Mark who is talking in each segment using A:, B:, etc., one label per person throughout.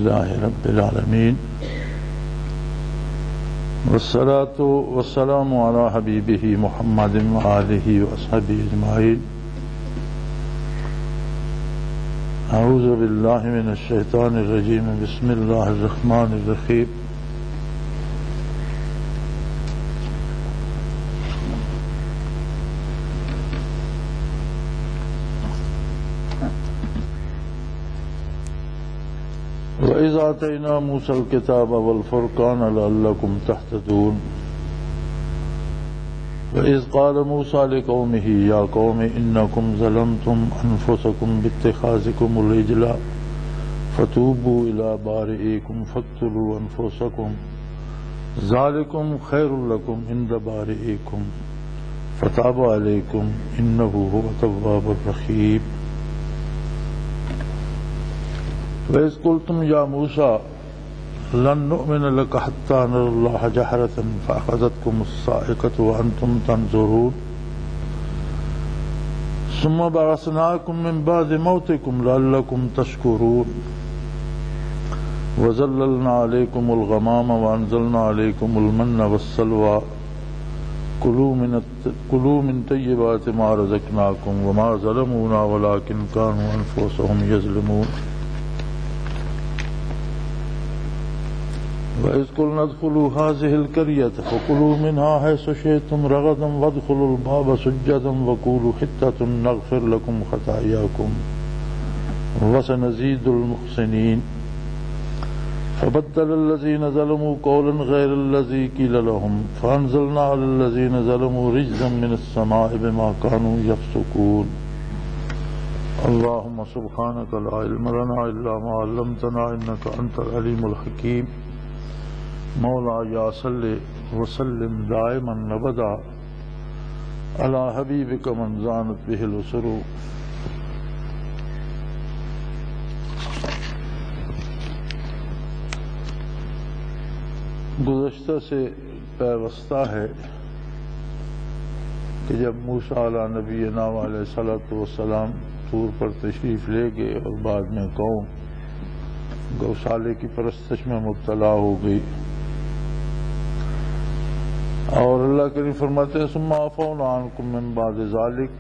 A: لله رب العالمين والصلاة والسلام على حبيبه محمد وآله وأصحابه أجمعين. أعوذ بالله من الشيطان الرجيم. بسم الله الرحمن الرحيم. وَإِذْ آتَيْنَا مُوسَى الْكِتَابَ وَالْفُرْقَانَ لَعَلَّكُمْ تَهْتَدُونَ. وَإِذْ قَالَ مُوسَى لِقَوْمِهِ يَا قَوْمِ إِنَّكُمْ ظَلَمْتُمْ أَنفُسَكُمْ بِاتِّخَاذِكُمُ الْعِجْلَ فَتُوبُوا إِلَى بَارِئِكُمْ فَاقْتُلُوا أَنفُسَكُمْ ذَلِكُمْ خَيْرٌ لَكُمْ عِندَ بَارِئِكُمْ فَتَابَ عَلَيْكُمْ إِنَّهُ هُوَ التَّوَّابُ الرَّحِيمُ. وَإِذْ قُلْتُمْ يَا مُوسَى لَن نُّؤْمِنَ لَكَ حَتَّى نَرَى اللَّهَ جَهْرَةً فَأَخَذَتْكُمُ الصَّاعِقَةُ وَأَنْتُمْ تَنظُرُونَ ثُمَّ بَعَثْنَاكُم مِّن بَعْدِ مَوْتِكُمْ لَعَلَّكُمْ تَشْكُرُونَ وَظَلَّلْنَا عَلَيْكُمُ الْغَمَامَ وَأَنزَلْنَا عَلَيْكُمُ الْمَنَّ وَالسَّلْوَىٰ كُلُوا مِن طَيِّبَاتِ مَا رَزَقْنَاكُمْ وَمَا ظَلَمُونَا وَلَٰكِن كَانُوا أَنفُسَهُمْ يَظْلِمُونَ. وَإِذْ قُلْنَا ادْخُلُوا هَٰذِهِ الْقَرْيَةَ فَكُلُوا مِنْهَا حَيْثُ شِئْتُمْ رَغَدًا وَادْخُلُوا الْبَابَ سُجَّدًا وَقُولُوا حِطَّةٌ نَغْفِرْ لَكُمْ خَطَايَاكُمْ وَسَنَزِيدُ الْمُحْسِنِينَ. فَبَدَّلَ الَّذِينَ ظَلَمُوا قَوْلًا غَيْرَ الَّذِي قِيلَ لَهُمْ فَأَنزَلْنَا عَلَى الَّذِينَ ظَلَمُوا رِجْزًا مِّنَ السَّمَاءِ بِمَا كَانُوا يَفْسُقُونَ. اللهم سبحانك لا علم لنا إلا ما علمتنا إنك أنت العليم الحكيم. مولا یا صلی وسلم دائما ابدا علی حبیبک من زانت بہ الاسر. گزشتہ سے پیوستہ ہے کہ جب موسیٰ علیہ نبینا علیہ الصلوۃ والسلام طور پر تشریف لے گئے اور بعد میں قوم گوشالے کی پرستش میں مبتلا ہو گئی اور اللہ کریم فرماتے ہیں ثم عفونا عنکم من بعد ذلک،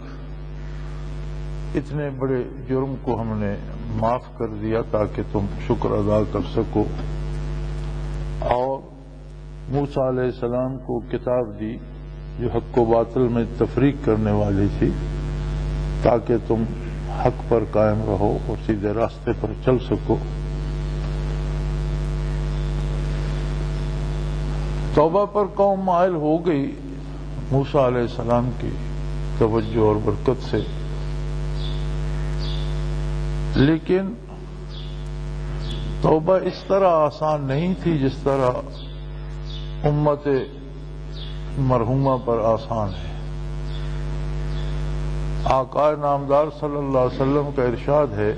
A: اتنے بڑے جرم کو ہم نے معاف کر دیا تاکہ تم شکر ادا کر سکو، اور موسیٰ علیہ السلام کو کتاب دی جو حق و باطل میں تفریق کرنے والی تھی تاکہ تم حق پر قائم رہو اور سیدھے راستے پر چل سکو. توبہ پر قوم مائل ہو گئی موسیٰ علیہ السلام کی توجہ اور برکت سے، لیکن توبہ اس طرح آسان نہیں تھی جس طرح امت مرحومہ پر آسان ہے. آقا نامدار صلی اللہ علیہ وسلم کا ارشاد ہے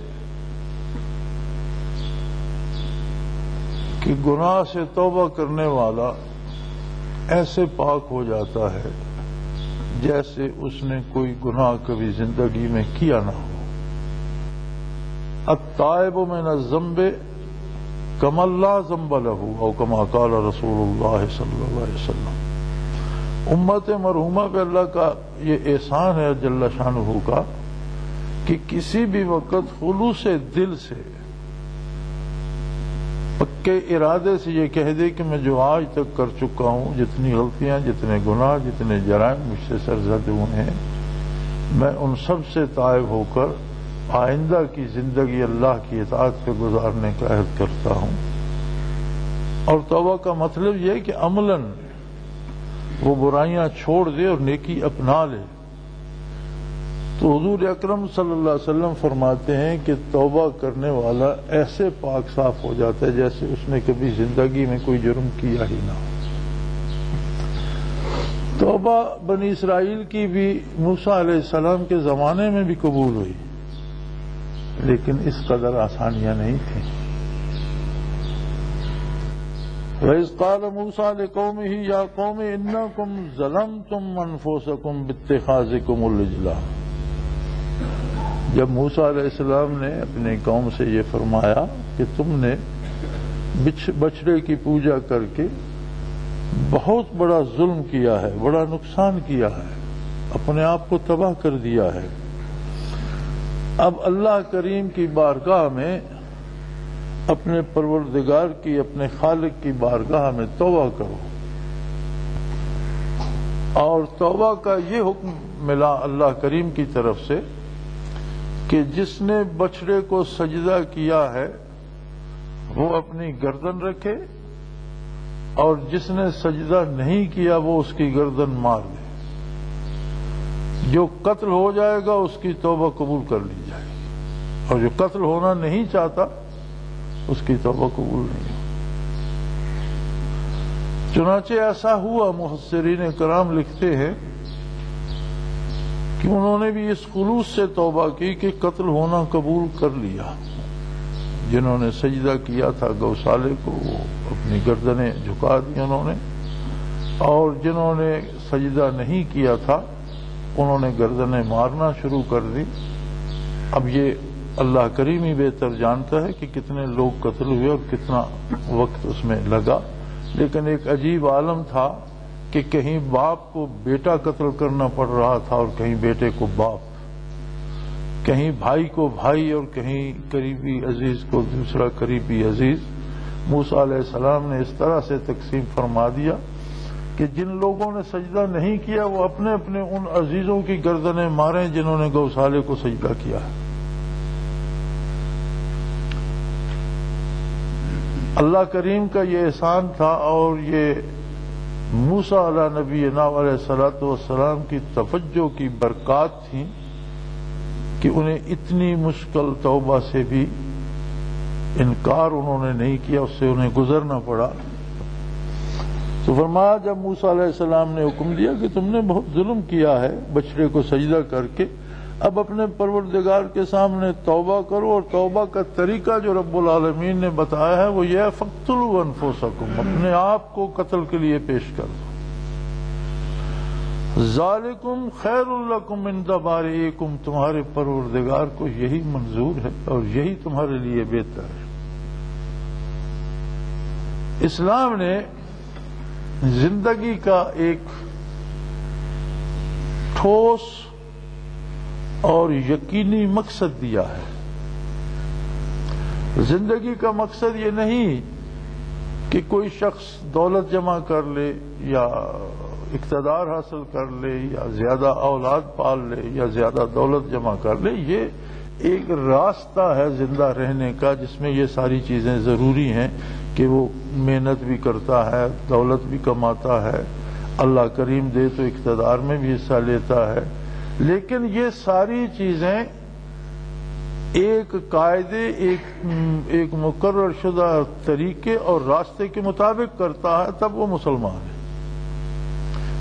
A: کہ گناہ سے توبہ کرنے والا ایسے پاک ہو جاتا ہے جیسے اس نے کوئی گناہ کبھی زندگی میں کیا نہ ہو. التائب من الذنب کمن لا ذنب له او کما قال رسول اللہ صلی اللہ علیہ وسلم. امت مرحومہ پہ اللہ کا یہ احسان ہے جل شانہ کا کہ کسی بھی وقت خلوص دل سے پکے ارادے سے یہ کہہ دے کہ میں جو آج تک کر چکا ہوں، جتنی غلطیاں، جتنے گناہ، جتنے جرائم مجھ سے سرزد ہوئے ہیں، میں ان سب سے تائب ہو کر آئندہ کی زندگی اللہ کی اطاعت پہ گزارنے کا عہد کرتا ہوں. اور توبہ کا مطلب یہ ہے کہ عملاً وہ برائیاں چھوڑ دے اور نیکی اپنا لے. تو حضور اکرم صلی اللہ علیہ وسلم فرماتے ہیں کہ توبہ کرنے والا ایسے پاک صاف ہو جاتا ہے جیسے اس نے کبھی زندگی میں کوئی جرم کیا ہی نہ ہو. توبہ بنی اسرائیل کی بھی موسیٰ علیہ السلام کے زمانے میں بھی قبول ہوئی، لیکن اس قدر آسانیاں نہیں تھیں. وَإِذْ قَالَ مُوسَىٰ لِقَوْمِهِ يَا قَوْمِ إِنَّكُمْ ظَلَمْتُمْ أَنفُسَكُمْ بِاتِّخَاذِكُمُ الْعِجْلَ. جب موسیٰ علیہ السلام نے اپنی قوم سے یہ فرمایا کہ تم نے بچڑے کی پوجا کر کے بہت بڑا ظلم کیا ہے، بڑا نقصان کیا ہے، اپنے آپ کو تباہ کر دیا ہے۔ اب اللہ کریم کی بارگاہ میں، اپنے پروردگار کی، اپنے خالق کی بارگاہ میں توبہ کرو۔ اور توبہ کا یہ حکم ملا اللہ کریم کی طرف سے کہ جس نے بچڑے کو سجدہ کیا ہے وہ اپنی گردن رکھے، اور جس نے سجدہ نہیں کیا وہ اس کی گردن مار دے۔ جو قتل ہو جائے گا اس کی توبہ قبول کر لی جائے گی، اور جو قتل ہونا نہیں چاہتا اس کی توبہ قبول نہیں ہوگی۔ چنانچہ ایسا ہوا، مفسرین کرام لکھتے ہیں کہ انہوں نے بھی اس خلوص سے توبہ کی کہ قتل ہونا قبول کر لیا۔ جنہوں نے سجدہ کیا تھا گوسالے کو وہ اپنی گردنیں جھکا دی انہوں نے، اور جنہوں نے سجدہ نہیں کیا تھا انہوں نے گردنیں مارنا شروع کر دی۔ اب یہ اللہ کریم ہی بہتر جانتا ہے کہ کتنے لوگ قتل ہوئے اور کتنا وقت اس میں لگا، لیکن ایک عجیب عالم تھا کہ کہیں باپ کو بیٹا قتل کرنا پڑ رہا تھا اور کہیں بیٹے کو باپ، کہیں بھائی کو بھائی اور کہیں قریبی عزیز کو دوسرا قریبی عزیز۔ موسیٰ علیہ السلام نے اس طرح سے تقسیم فرما دیا کہ جن لوگوں نے سجدہ نہیں کیا وہ اپنے اپنے ان عزیزوں کی گردنیں ماریں جنہوں نے گوسالے کو سجدہ کیا ہے۔ اللہ کریم کا یہ احسان تھا، اور یہ موسیٰ علیہ نبینا علیہ الصلوۃ والسلام کی توجہ کی برکات تھیں کہ انہیں اتنی مشکل توبہ سے بھی انکار انہوں نے نہیں کیا، اس سے انہیں گزرنا پڑا۔ تو فرمایا جب موسیٰ علیہ السلام نے حکم دیا کہ تم نے بہت ظلم کیا ہے بچڑے کو سجدہ کر کے، اب اپنے پروردگار کے سامنے توبہ کرو، اور توبہ کا طریقہ جو رب العالمین نے بتایا ہے وہ یہ ہے فَاقْتُلُوا أَنفُسَكُمْ، اپنے آپ کو قتل کے لیے پیش کر دو۔ ذالکم خیر لکم عند بارئکم، تمہارے پروردگار کو یہی منظور ہے اور یہی تمہارے لیے بہتر ہے۔ اسلام نے زندگی کا ایک ٹھوس اور یقینی مقصد دیا ہے۔ زندگی کا مقصد یہ نہیں کہ کوئی شخص دولت جمع کر لے یا اقتدار حاصل کر لے یا زیادہ اولاد پال لے یا زیادہ دولت جمع کر لے، یہ ایک راستہ ہے زندہ رہنے کا جس میں یہ ساری چیزیں ضروری ہیں کہ وہ محنت بھی کرتا ہے، دولت بھی کماتا ہے، اللہ کریم دے تو اقتدار میں بھی حصہ لیتا ہے، لیکن یہ ساری چیزیں ایک قاعدے، ایک مقرر شدہ طریقے اور راستے کے مطابق کرتا ہے تب وہ مسلمان ہے۔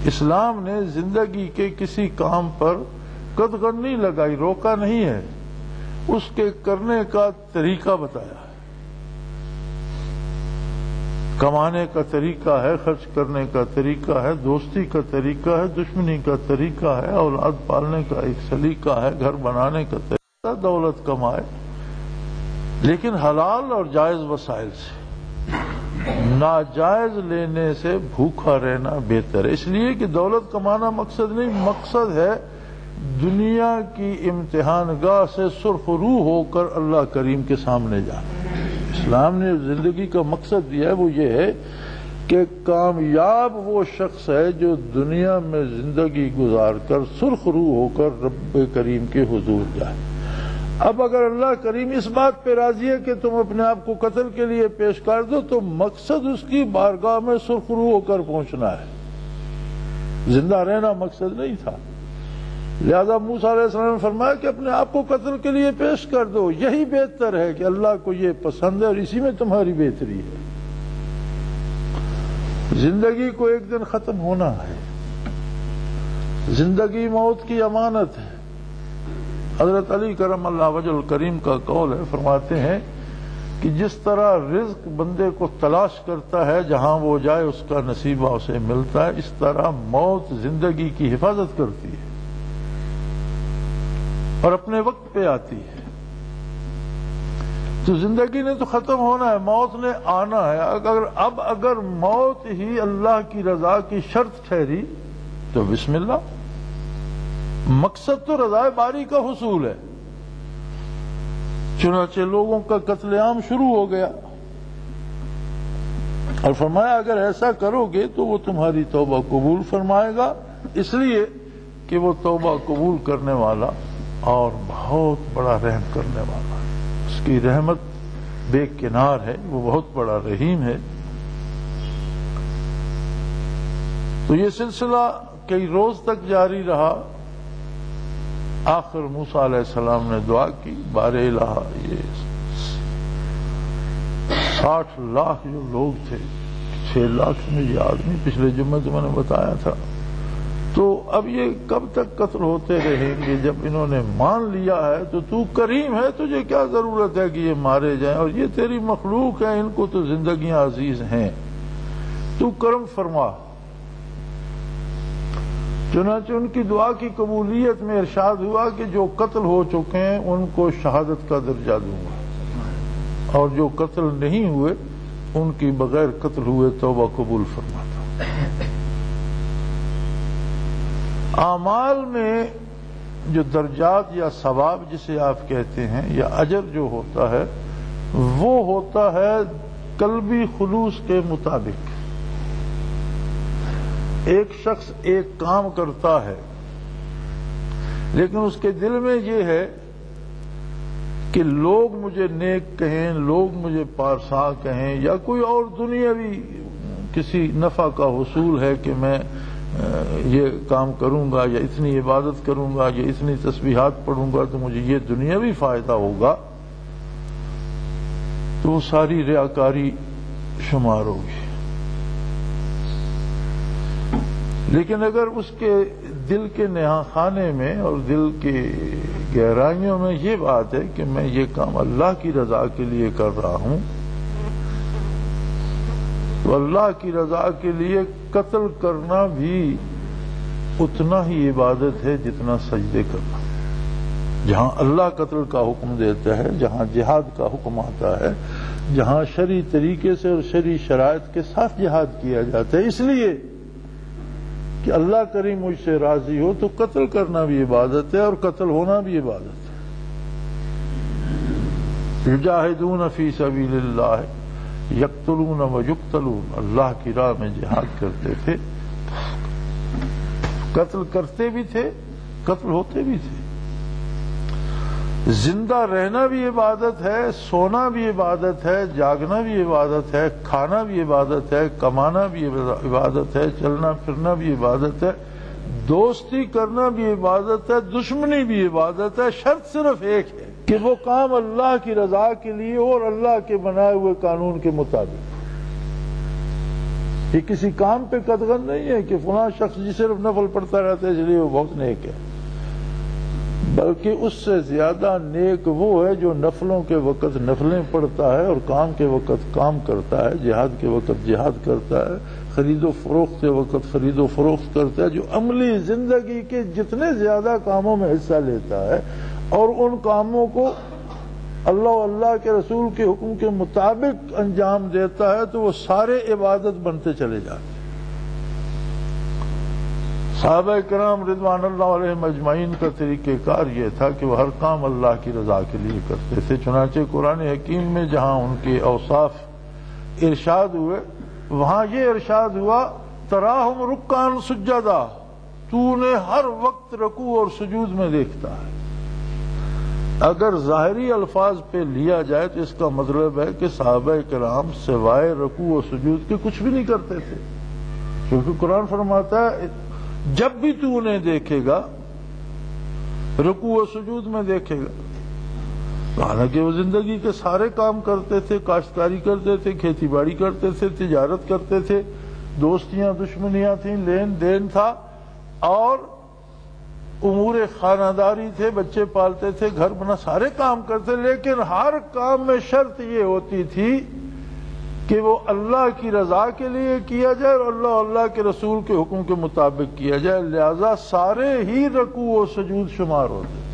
A: اسلام نے زندگی کے کسی کام پر قدغن نہیں لگائی، روکا نہیں ہے، اس کے کرنے کا طریقہ بتایا ہے۔ کمانے کا طریقہ ہے، خرچ کرنے کا طریقہ ہے، دوستی کا طریقہ ہے، دشمنی کا طریقہ ہے، اولاد پالنے کا ایک سلیقہ ہے، گھر بنانے کا طریقہ، دولت کمائے لیکن حلال اور جائز وسائل سے، ناجائز لینے سے بھوکا رہنا بہتر ہے۔ اس لیے کہ دولت کمانا مقصد نہیں، مقصد ہے دنیا کی امتحان گاہ سے سرخ روح ہو کر اللہ کریم کے سامنے جانا۔ اسلام نے زندگی کا مقصد دیا ہے وہ یہ ہے کہ کامیاب وہ شخص ہے جو دنیا میں زندگی گزار کر سرخ روح ہو کر رب کریم کے حضور جائے۔ اب اگر اللہ کریم اس بات پہ راضی ہے کہ تم اپنے آپ کو قتل کے لیے پیش کر دو تو مقصد اس کی بارگاہ میں سرخ روح ہو کر پہنچنا ہے، زندہ رہنا مقصد نہیں تھا۔ لہذا موسیٰ علیہ السلام نے فرمایا کہ اپنے آپ کو قتل کے لیے پیش کر دو، یہی بہتر ہے کہ اللہ کو یہ پسند ہے اور اسی میں تمہاری بہتری ہے۔ زندگی کو ایک دن ختم ہونا ہے، زندگی موت کی امانت ہے۔ حضرت علی کرم اللہ وجہ الکریم کا قول ہے، فرماتے ہیں کہ جس طرح رزق بندے کو تلاش کرتا ہے جہاں وہ جائے اس کا نصیبہ اسے ملتا ہے، اس طرح موت زندگی کی حفاظت کرتی ہے اور اپنے وقت پہ آتی ہے۔ تو زندگی نے تو ختم ہونا ہے، موت نے آنا ہے۔ اگر موت ہی اللہ کی رضا کی شرط ٹھہری تو بسم اللہ، مقصد تو رضا باری کا حصول ہے۔ چنانچہ لوگوں کا قتل عام شروع ہو گیا، اور فرمایا اگر ایسا کرو گے تو وہ تمہاری توبہ قبول فرمائے گا، اس لیے کہ وہ توبہ قبول کرنے والا اور بہت بڑا رحم کرنے والا ہے، اس کی رحمت بے کنار ہے، وہ بہت بڑا رحیم ہے۔ تو یہ سلسلہ کئی روز تک جاری رہا۔ آخر موسیٰ علیہ السلام نے دعا کی، بار الہ، یہ 60 لاکھ جو لوگ تھے، 6 لاکھ میں یہ آدمی پچھلے جمعے تو میں نے بتایا تھا، تو اب یہ کب تک قتل ہوتے رہیں گے؟ جب انہوں نے مان لیا ہے تو کریم ہے، تجھے کیا ضرورت ہے کہ یہ مارے جائیں، اور یہ تیری مخلوق ہے، ان کو تو زندگیاں عزیز ہیں، تو کرم فرما۔ چنانچہ ان کی دعا کی قبولیت میں ارشاد ہوا کہ جو قتل ہو چکے ہیں ان کو شہادت کا درجہ دوں گا، اور جو قتل نہیں ہوئے ان کی بغیر قتل ہوئے توبہ قبول فرماتا ہوں۔ اعمال میں جو درجات یا ثواب جسے آپ کہتے ہیں یا اجر جو ہوتا ہے، وہ ہوتا ہے قلبی خلوص کے مطابق۔ ایک شخص ایک کام کرتا ہے لیکن اس کے دل میں یہ ہے کہ لوگ مجھے نیک کہیں، لوگ مجھے پارسا کہیں، یا کوئی اور دنیاوی کسی نفع کا حصول ہے کہ میں یہ کام کروں گا یا اتنی عبادت کروں گا یا اتنی تسبیحات پڑھوں گا تو مجھے یہ دنیاوی فائدہ ہوگا، تو وہ ساری ریاکاری شمار ہوگی۔ لیکن اگر اس کے دل کے نہاں خانے میں اور دل کی گہرائیوں میں یہ بات ہے کہ میں یہ کام اللہ کی رضا کے لیے کر رہا ہوں، تو اللہ کی رضا کے لیے قتل کرنا بھی اتنا ہی عبادت ہے جتنا سجدے کرنا۔ جہاں اللہ قتل کا حکم دیتا ہے، جہاں جہاد کا حکم آتا ہے، جہاں شرعی طریقے سے اور شرعی شرائط کے ساتھ جہاد کیا جاتا ہے، اس لیے کہ اللہ کریم مجھ سے راضی ہو، تو قتل کرنا بھی عبادت ہے اور قتل ہونا بھی عبادت ہے۔ یجاہدون فی سبیل اللہ یقتلون ویقتلون، اللہ کی راہ میں جہاد کرتے تھے، قتل کرتے بھی تھے، قتل ہوتے بھی تھے۔ زندہ رہنا بھی عبادت ہے، سونا بھی عبادت ہے، جاگنا بھی عبادت ہے، کھانا بھی عبادت ہے، کمانا بھی عبادت ہے، چلنا پھرنا بھی عبادت ہے، دوستی کرنا بھی عبادت ہے، دشمنی بھی عبادت ہے۔ شرط صرف ایک ہے کہ وہ کام اللہ کی رضا کے لیے اور اللہ کے بنائے ہوئے قانون کے مطابق۔ یہ کسی کام پہ قدغن نہیں ہے کہ فلاں شخص جی صرف نفل پڑھتا رہتا ہے اس لیے وہ بہت نیک ہے، بلکہ اس سے زیادہ نیک وہ ہے جو نفلوں کے وقت نفلیں پڑھتا ہے اور کام کے وقت کام کرتا ہے، جہاد کے وقت جہاد کرتا ہے، خرید و فروخت کے وقت خرید و فروخت کرتا ہے، جو عملی زندگی کے جتنے زیادہ کاموں میں حصہ لیتا ہے اور ان کاموں کو اللہ و اللہ کے رسول کے حکم کے مطابق انجام دیتا ہے، تو وہ سارے عبادت بنتے چلے جاتے ہیں۔ صحابہ کرام رضوان اللہ علیہم اجمعین کا طریقہ کار یہ تھا کہ وہ ہر کام اللہ کی رضا کے لیے کرتے تھے۔ چنانچہ قرآن حکیم میں جہاں ان کے اوصاف ارشاد ہوئے، وہاں یہ ارشاد ہوا تراہم رکعاً سجدا، تو نے ہر وقت رکوع اور سجود میں دیکھتا ہے۔ اگر ظاہری الفاظ پہ لیا جائے تو اس کا مطلب ہے کہ صحابہ کرام سوائے رکوع و سجود کے کچھ بھی نہیں کرتے تھے، کیونکہ قرآن فرماتا ہے جب بھی تو انہیں دیکھے گا رکوع و سجود میں دیکھے گا۔ حالانکہ وہ زندگی کے سارے کام کرتے تھے، کاشتکاری کرتے تھے، کھیتی باڑی کرتے تھے، تجارت کرتے تھے، دوستیاں دشمنیاں تھیں، لین دین تھا، اور امور خانہ داری تھے، بچے پالتے تھے، گھر بنا، سارے کام کرتے، لیکن ہر کام میں شرط یہ ہوتی تھی کہ وہ اللہ کی رضا کے لیے کیا جائے اور اللہ کے رسول کے حکم کے مطابق کیا جائے، لہذا سارے ہی رکوع و سجود شمار ہوتے تھے۔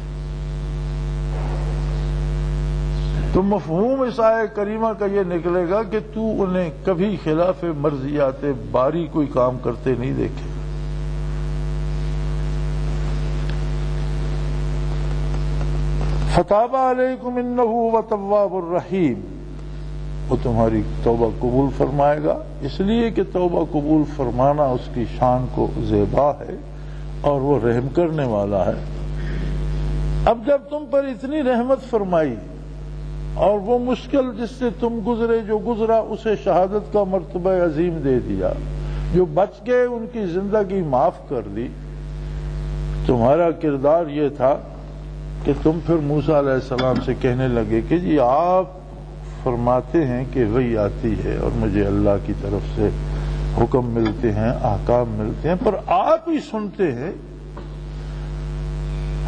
A: تو مفہوم اس آیہ کریمہ کا یہ نکلے گا کہ تو انہیں کبھی خلاف مرضیات باری کوئی کام کرتے نہیں دیکھے. فتاب علیکم انہ هو التواب الرحیم، وہ تمہاری توبہ قبول فرمائے گا، اس لیے کہ توبہ قبول فرمانا اس کی شان کو زیبا ہے اور وہ رحم کرنے والا ہے. اب جب تم پر اتنی رحمت فرمائی اور وہ مشکل جس سے تم گزرے جو گزرا اسے شہادت کا مرتبہ عظیم دے دیا، جو بچ گئے ان کی زندگی معاف کر دی، تمہارا کردار یہ تھا کہ تم پھر موسیٰ علیہ السلام سے کہنے لگے کہ جی آپ فرماتے ہیں کہ وحی آتی ہے اور مجھے اللہ کی طرف سے حکم ملتے ہیں، احکام ملتے ہیں، پر آپ ہی سنتے ہیں،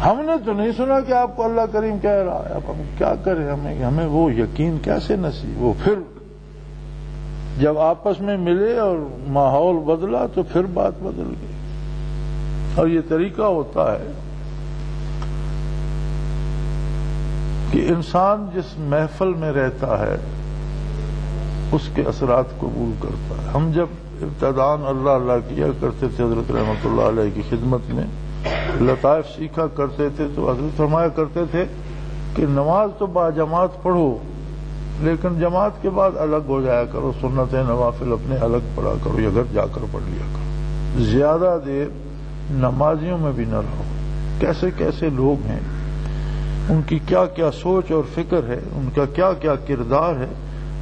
A: ہم نے تو نہیں سنا کہ آپ کو اللہ کریم کہہ رہا ہے. اب ہم کیا کریں، ہمیں وہ یقین کیسے نصیب ہو؟ پھر جب آپس میں ملے اور ماحول بدلا تو پھر بات بدل گئی. اور یہ طریقہ ہوتا ہے کہ انسان جس محفل میں رہتا ہے اس کے اثرات قبول کرتا ہے. ہم جب ابتداءً اللہ کیا کرتے تھے حضرت رحمۃ اللہ علیہ کی خدمت میں، لطائف سیکھا کرتے تھے، تو حضرت فرمایا کرتے تھے کہ نماز تو با جماعت پڑھو لیکن جماعت کے بعد الگ ہو جایا کرو، سنتیں نوافل اپنے الگ پڑھا کرو یا گھر جا کر پڑھ لیا کرو. زیادہ دیر نمازیوں میں بھی نہ رہو. کیسے کیسے لوگ ہیں، ان کی کیا کیا سوچ اور فکر ہے، ان کا کیا کیا کردار ہے،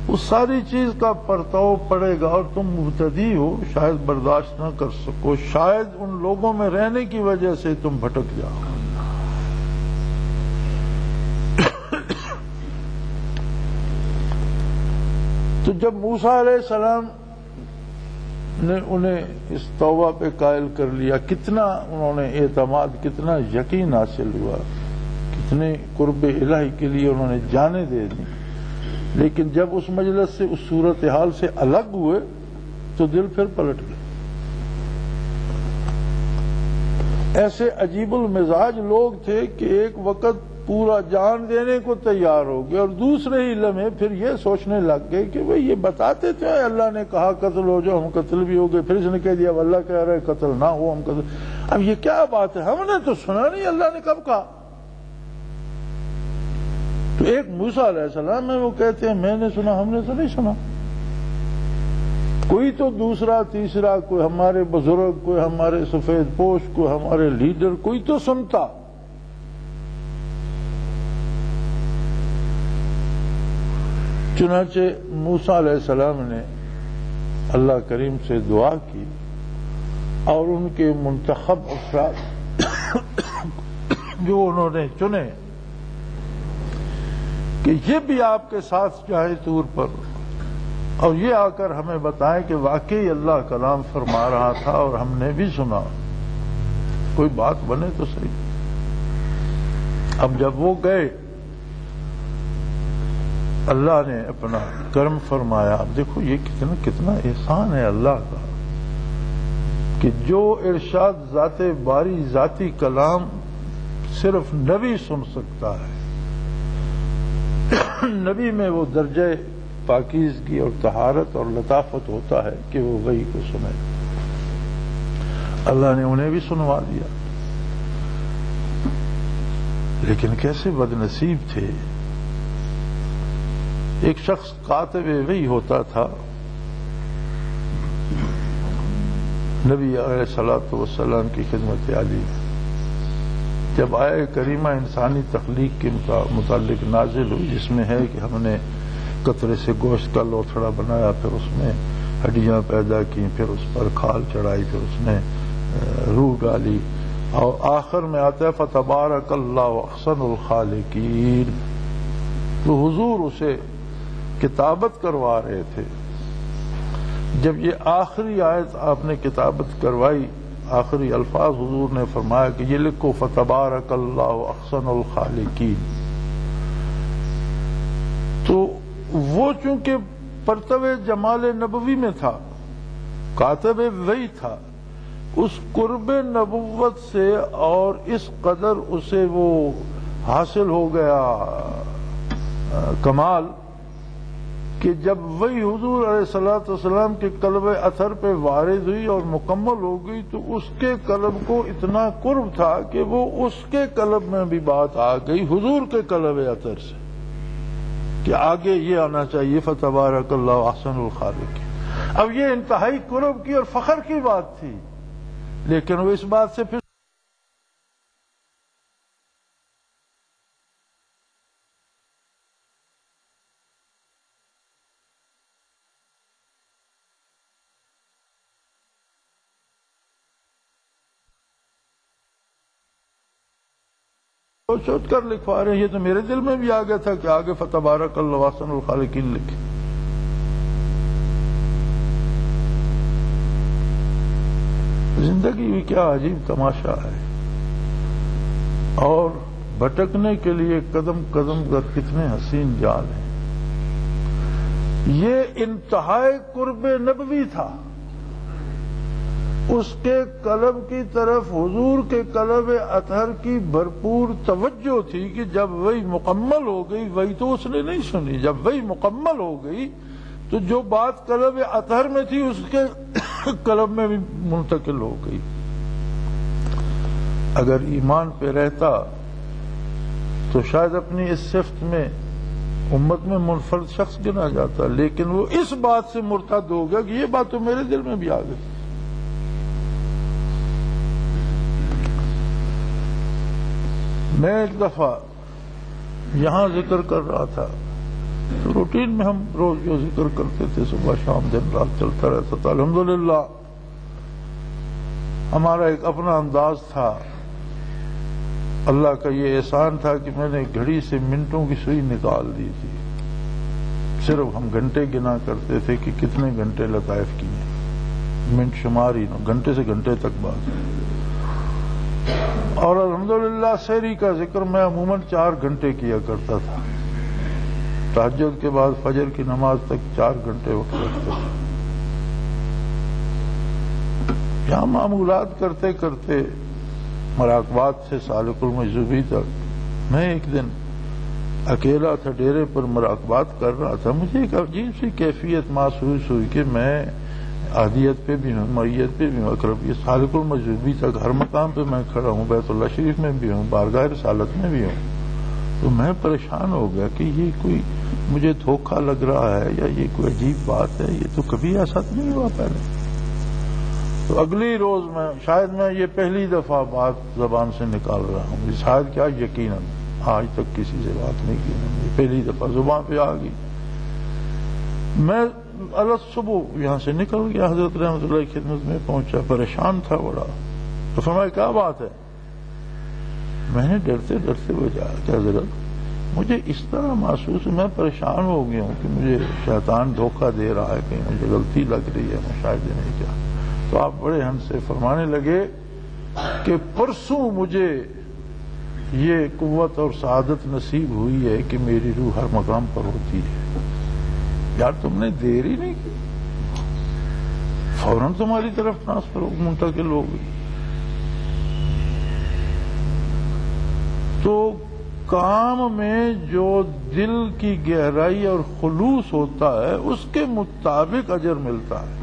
A: اس ساری چیز کا پرتاؤ پڑے گا اور تم مبتدی ہو، شاید برداشت نہ کر سکو، شاید ان لوگوں میں رہنے کی وجہ سے تم بھٹک جاؤ. تو جب موسیٰ علیہ السلام نے انہیں اس توبہ پہ قائل کر لیا، کتنا انہوں نے اعتماد، کتنا یقین حاصل ہوا، کتنے قرب الہی کے لیے انہوں نے جانیں دے دی. لیکن جب اس مجلس سے، اس صورتحال سے الگ ہوئے تو دل پھر پلٹ گئے. ایسے عجیب المزاج لوگ تھے کہ ایک وقت پورا جان دینے کو تیار ہو گئے اور دوسرے ہی لمحے پھر یہ سوچنے لگ گئے کہ بھئی یہ بتاتے تھے اللہ نے کہا قتل ہو جاؤ، ہم قتل بھی ہو گئے، پھر اس نے کہہ دیا اللہ کہہ رہے قتل نہ ہو، ہم قتل. اب یہ کیا بات ہے، ہم نے تو سنا نہیں اللہ نے کب کہا. تو ایک موسیٰ علیہ السلام ہے، وہ کہتے ہیں میں نے سنا، ہم نے تو نہیں سنا. کوئی تو دوسرا تیسرا، کوئی ہمارے بزرگ، کوئی ہمارے سفید پوش، کوئی ہمارے لیڈر، کوئی تو سنتا. چنانچہ موسیٰ علیہ السلام نے اللہ کریم سے دعا کی اور ان کے منتخب افراد جو انہوں نے چنے کہ یہ بھی آپ کے ساتھ جائے طور پر اور یہ آ کر ہمیں بتائیں کہ واقعی اللہ کلام فرما رہا تھا اور ہم نے بھی سنا، کوئی بات بنے تو صحیح. اب جب وہ گئے اللہ نے اپنا کرم فرمایا. اب دیکھو یہ کتنا احسان ہے اللہ کا کہ جو ارشاد ذات باری، ذاتی کلام صرف نبی سن سکتا ہے. نبی میں وہ درجہ پاکیزگی اور طہارت اور لطافت ہوتا ہے کہ وہ وحی کو سنے. اللہ نے انہیں بھی سنوا دیا. لیکن کیسے بد نصیب تھے. ایک شخص کاتب وحی ہوتا تھا، نبی علیہ الصلوۃ والسلام کی خدمت عالی. جب آیہ کریمہ انسانی تخلیق کے متعلق نازل ہوئی، جس میں ہے کہ ہم نے قطرے سے گوشت کا لوتھڑا بنایا، پھر اس میں ہڈیاں پیدا کی، پھر اس پر کھال چڑھائی، پھر اس میں روح ڈالی، اور آخر میں آتا ہے فتبارک اللہ احسن الخالقین. تو حضور اسے کتابت کروا رہے تھے. جب یہ آخری آیت آپ نے کتابت کروائی، آخری الفاظ حضور نے فرمایا کہ یہ لکھو فتبارک اللہ احسن الخالقین. تو وہ چونکہ پرتو جمال نبوی میں تھا، کاتب وحی تھا، اس قرب نبوت سے اور اس قدر اسے وہ حاصل ہو گیا کمال کہ جب وہی حضور علیہ الصلوۃ والسلام کے قلب اثر پہ وارد ہوئی اور مکمل ہو گئی تو اس کے قلب کو اتنا قرب تھا کہ وہ اس کے قلب میں بھی بات آ گئی حضور کے قلب اثر سے کہ آگے یہ آنا چاہیے فتبارک اللہ احسن الخالقین۔ اب یہ انتہائی قرب کی اور فخر کی بات تھی، لیکن وہ اس بات سے پھر سوچ کر لکھوا رہے ہیں۔ یہ تو میرے دل میں بھی آ گیا تھا کہ آگے فتبارک اللہ احسن الخالقین لکھے۔ زندگی بھی کیا عجیب تماشا ہے، اور بھٹکنے کے لیے قدم قدم پر کتنے حسین جال ہیں۔ یہ انتہائی قرب نبوی تھا، اس کے قلب کی طرف حضور کے قلب اطہر کی بھرپور توجہ تھی کہ جب وہی مکمل ہو گئی، وہی تو اس نے نہیں سنی، جب وہی مکمل ہو گئی تو جو بات قلب اطہر میں تھی اس کے قلب میں بھی منتقل ہو گئی۔ اگر ایمان پہ رہتا تو شاید اپنی اس صفت میں امت میں منفرد شخص گنا جاتا، لیکن وہ اس بات سے مرتد ہو گیا کہ یہ بات تو میرے دل میں بھی آ گئی۔ میں ایک دفعہ یہاں ذکر کر رہا تھا تو روٹین میں ہم روز جو ذکر کرتے تھے صبح شام دن رات چلتا رہتا تھا۔ الحمدللہ ہمارا ایک اپنا انداز تھا، اللہ کا یہ احسان تھا کہ میں نے گھڑی سے منٹوں کی سوئی نکال دی تھی، صرف ہم گھنٹے گنا کرتے تھے کہ کتنے گھنٹے لطائف کیے، منٹ شمار ہی نہ، گھنٹے سے گھنٹے تک بات۔ اور الحمدللہ سحری کا ذکر میں عموماً 4 گھنٹے کیا کرتا تھا، تہجد کے بعد فجر کی نماز تک 4 گھنٹے وقت رکھتے تھے۔ یہاں معمولات کرتے کرتے مراقبات سے سالک المجذوبی تک میں ایک دن اکیلا تھا، ڈیرے پر مراقبات کر رہا تھا۔ مجھے ایک عجیب سی کیفیت محسوس ہوئی کہ میں عادیت پہ بھی ہوں، معیت پہ بھی ہوں، اقرب یہ سالک المجذوبی تک ہر مقام پہ میں کھڑا ہوں، بیت اللہ شریف میں بھی ہوں، بارگاہ رسالت میں بھی ہوں۔ تو میں پریشان ہو گیا کہ یہ کوئی مجھے دھوکہ لگ رہا ہے یا یہ کوئی عجیب بات ہے، یہ تو کبھی ایسا نہیں ہوا پہلے۔ تو اگلی روز شاید میں یہ پہلی دفعہ بات زبان سے نکال رہا ہوں، شاید کیا یقیناً آج تک کسی سے بات نہیں کی میں، پہلی دفعہ زبان پہ آ گئی۔ میں صبح یہاں سے نکل گیا، حضرت رحمۃ اللہ کی خدمت میں پہنچا، پریشان تھا بڑا۔ تو فرمایا کیا بات ہے؟ میں نے ڈرتے ڈرتے بجایا کہ حضرت مجھے اس طرح محسوس ہے، میں پریشان ہو گیا ہوں کہ مجھے شیطان دھوکہ دے رہا ہے، کہ مجھے غلطی لگ رہی ہے، مشاہدے نہیں کیا۔ تو آپ بڑے ہم سے فرمانے لگے کہ پرسوں مجھے یہ قوت اور سعادت نصیب ہوئی ہے کہ میری روح ہر مقام پر ہوتی ہے۔ یار تم نے دیر ہی نہیں کی، فوراً تمہاری طرف ٹرانسفر منتقل ہو گئی۔ تو کام میں جو دل کی گہرائی اور خلوص ہوتا ہے اس کے مطابق اجر ملتا ہے۔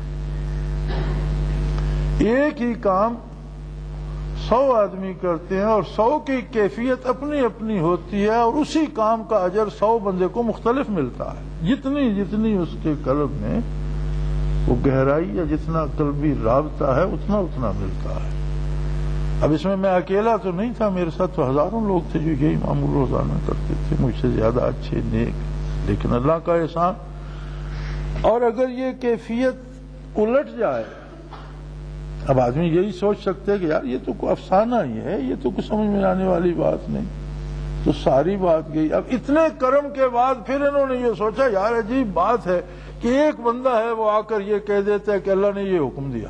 A: ایک ہی کام 100 آدمی کرتے ہیں اور 100 کی کیفیت اپنی اپنی ہوتی ہے، اور اسی کام کا اجر 100 بندے کو مختلف ملتا ہے، جتنی جتنی اس کے قلب میں وہ گہرائی یا جتنا قلبی رابطہ ہے اتنا اتنا ملتا ہے۔ اب اس میں میں اکیلا تو نہیں تھا، میرے ساتھ تو ہزاروں لوگ تھے جو یہی معمول روزانہ کرتے تھے، مجھ سے زیادہ اچھے نیک، لیکن اللہ کا احسان۔ اور اگر یہ کیفیت الٹ جائے، اب آدمی یہی سوچ سکتے ہے کہ یار یہ تو کوئی افسانہ ہی ہے، یہ تو کچھ سمجھ میں آنے والی بات نہیں، تو ساری بات گئی۔ اب اتنے کرم کے بعد پھر انہوں نے یہ سوچا یار عجیب بات ہے کہ ایک بندہ ہے وہ آ کر یہ کہہ دیتا ہے کہ اللہ نے یہ حکم دیا،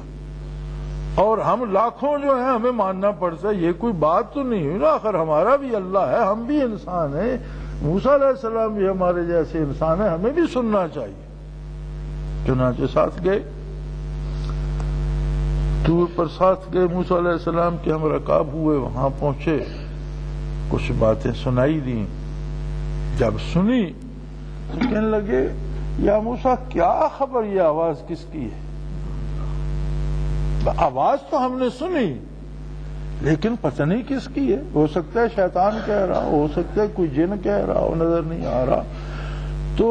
A: اور ہم لاکھوں جو ہیں ہمیں ماننا پڑتا ہے، یہ کوئی بات تو نہیں ہوئی نا، آخر ہمارا بھی اللہ ہے، ہم بھی انسان ہیں، موسیٰ علیہ السلام بھی ہمارے جیسے انسان ہیں، ہمیں بھی سننا چاہیے۔ چنانچہ ساتھ گئے، طور پر ساتھ گئے موسیٰ علیہ السلام کے، ہم رکاب ہوئے، وہاں پہنچے، کچھ باتیں سنائی دیں، جب سنی تو کہنے لگے یا موسیٰ کیا خبر یہ آواز کس کی ہے؟ آواز تو ہم نے سنی لیکن پتہ نہیں کس کی ہے، ہو سکتا ہے شیطان کہہ رہا ہو سکتا ہے کوئی جن کہہ رہا ہو، نظر نہیں آ رہا۔ تو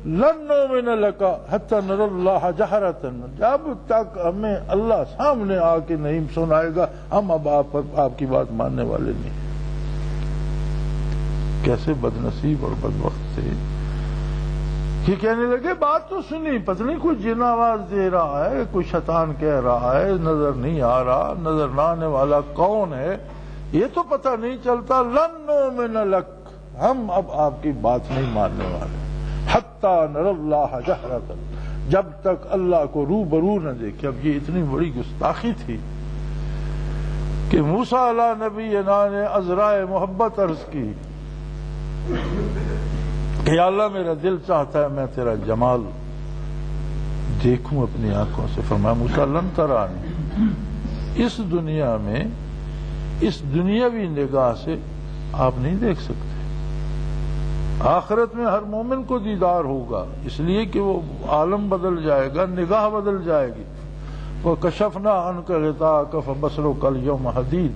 A: لن نؤمن لک حتی نری اللہ جہرۃ، جب تک ہمیں اللہ سامنے آ کے نہیں سنائے گا ہم اب آپ کی بات ماننے والے نہیں۔ کیسے بد نصیب اور بدبخت تھے کہ کہنے لگے بات تو سنی، پتہ نہیں کوئی جن آواز دے رہا ہے، کوئی شیطان کہہ رہا ہے، نظر نہیں آ رہا، نظر نہ آنے والا کون ہے یہ تو پتہ نہیں چلتا۔ لن نؤمن لک، ہم اب آپ کی بات نہیں ماننے والے حتی نری اللہ جہرۃ، جب تک اللہ کو روبرو نہ دیکھے۔ اب یہ اتنی بڑی گستاخی تھی کہ موسیٰ علیہ نبینا نے عذرائے محبت عرض کی کہ یا اللہ میرا دل چاہتا ہے میں تیرا جمال دیکھوں اپنی آنکھوں سے۔ فرمایا موسیٰ لن ترانی، اس دنیا میں اس دنیاوی نگاہ سے آپ نہیں دیکھ سکتے، آخرت میں ہر مومن کو دیدار ہوگا، اس لیے کہ وہ عالم بدل جائے گا، نگاہ بدل جائے گی۔ وَكَشَفْنَا عَنْكَ غِطَاءَكَ فَبَصَرُكَ الْيَوْمَ حَدِيدٌ،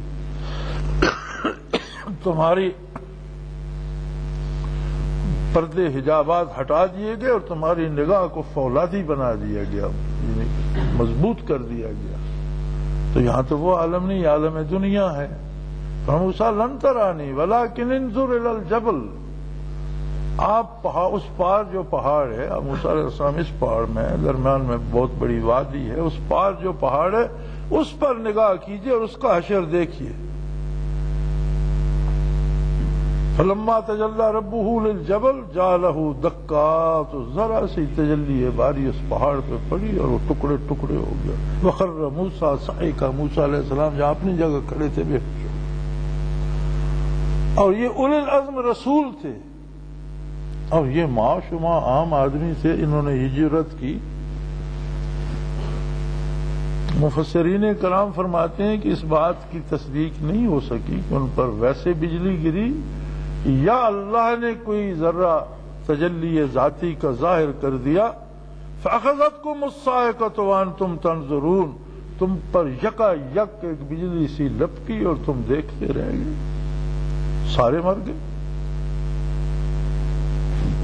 A: تمہاری پردے حجابات ہٹا دیے گئے اور تمہاری نگاہ کو فولادی بنا دیا گیا، مضبوط کر دیا گیا۔ تو یہاں تو وہ عالم نہیں، عالم دنیا ہے۔ فَمُوسَىٰ لَن تَرَانِي وَلَٰكِنِ انظُرْ إِلَى الْجَبَلِ، آپ اس پار جو پہاڑ ہے، موسیٰ علیہ السلام اس پہاڑ میں درمیان میں بہت بڑی وادی ہے، اس پار جو پہاڑ ہے اس پر نگاہ کیجئے اور اس کا حشر دیکھیے۔ فلما تجلی ربہ للجبل جعلہ دکا، تو ذرا سی تجلی باری اس پہاڑ پہ پڑی اور وہ ٹکڑے ٹکڑے ہو گیا۔ وخر موسیٰ صعقا، موسیٰ علیہ السلام جہاں اپنی جگہ کھڑے تھے بے ہوش ہو گئے۔ اور یہ اولی العزم رسول تھے اور یہ معاشمہ عام آدمی سے انہوں نے ہجرت کی۔ مفسرین کرام فرماتے ہیں کہ اس بات کی تصدیق نہیں ہو سکی کہ ان پر ویسے بجلی گری یا اللہ نے کوئی ذرہ تجلی ذاتی کا ظاہر کر دیا۔ فَأَخَذَتْكُمُ الصَّاعِقَةُ وَأَنْتُمْ تَنظُرُونَ، تم پر یکا یک ایک بجلی سی لپکی اور تم دیکھتے رہ گئے، سارے مر گئے۔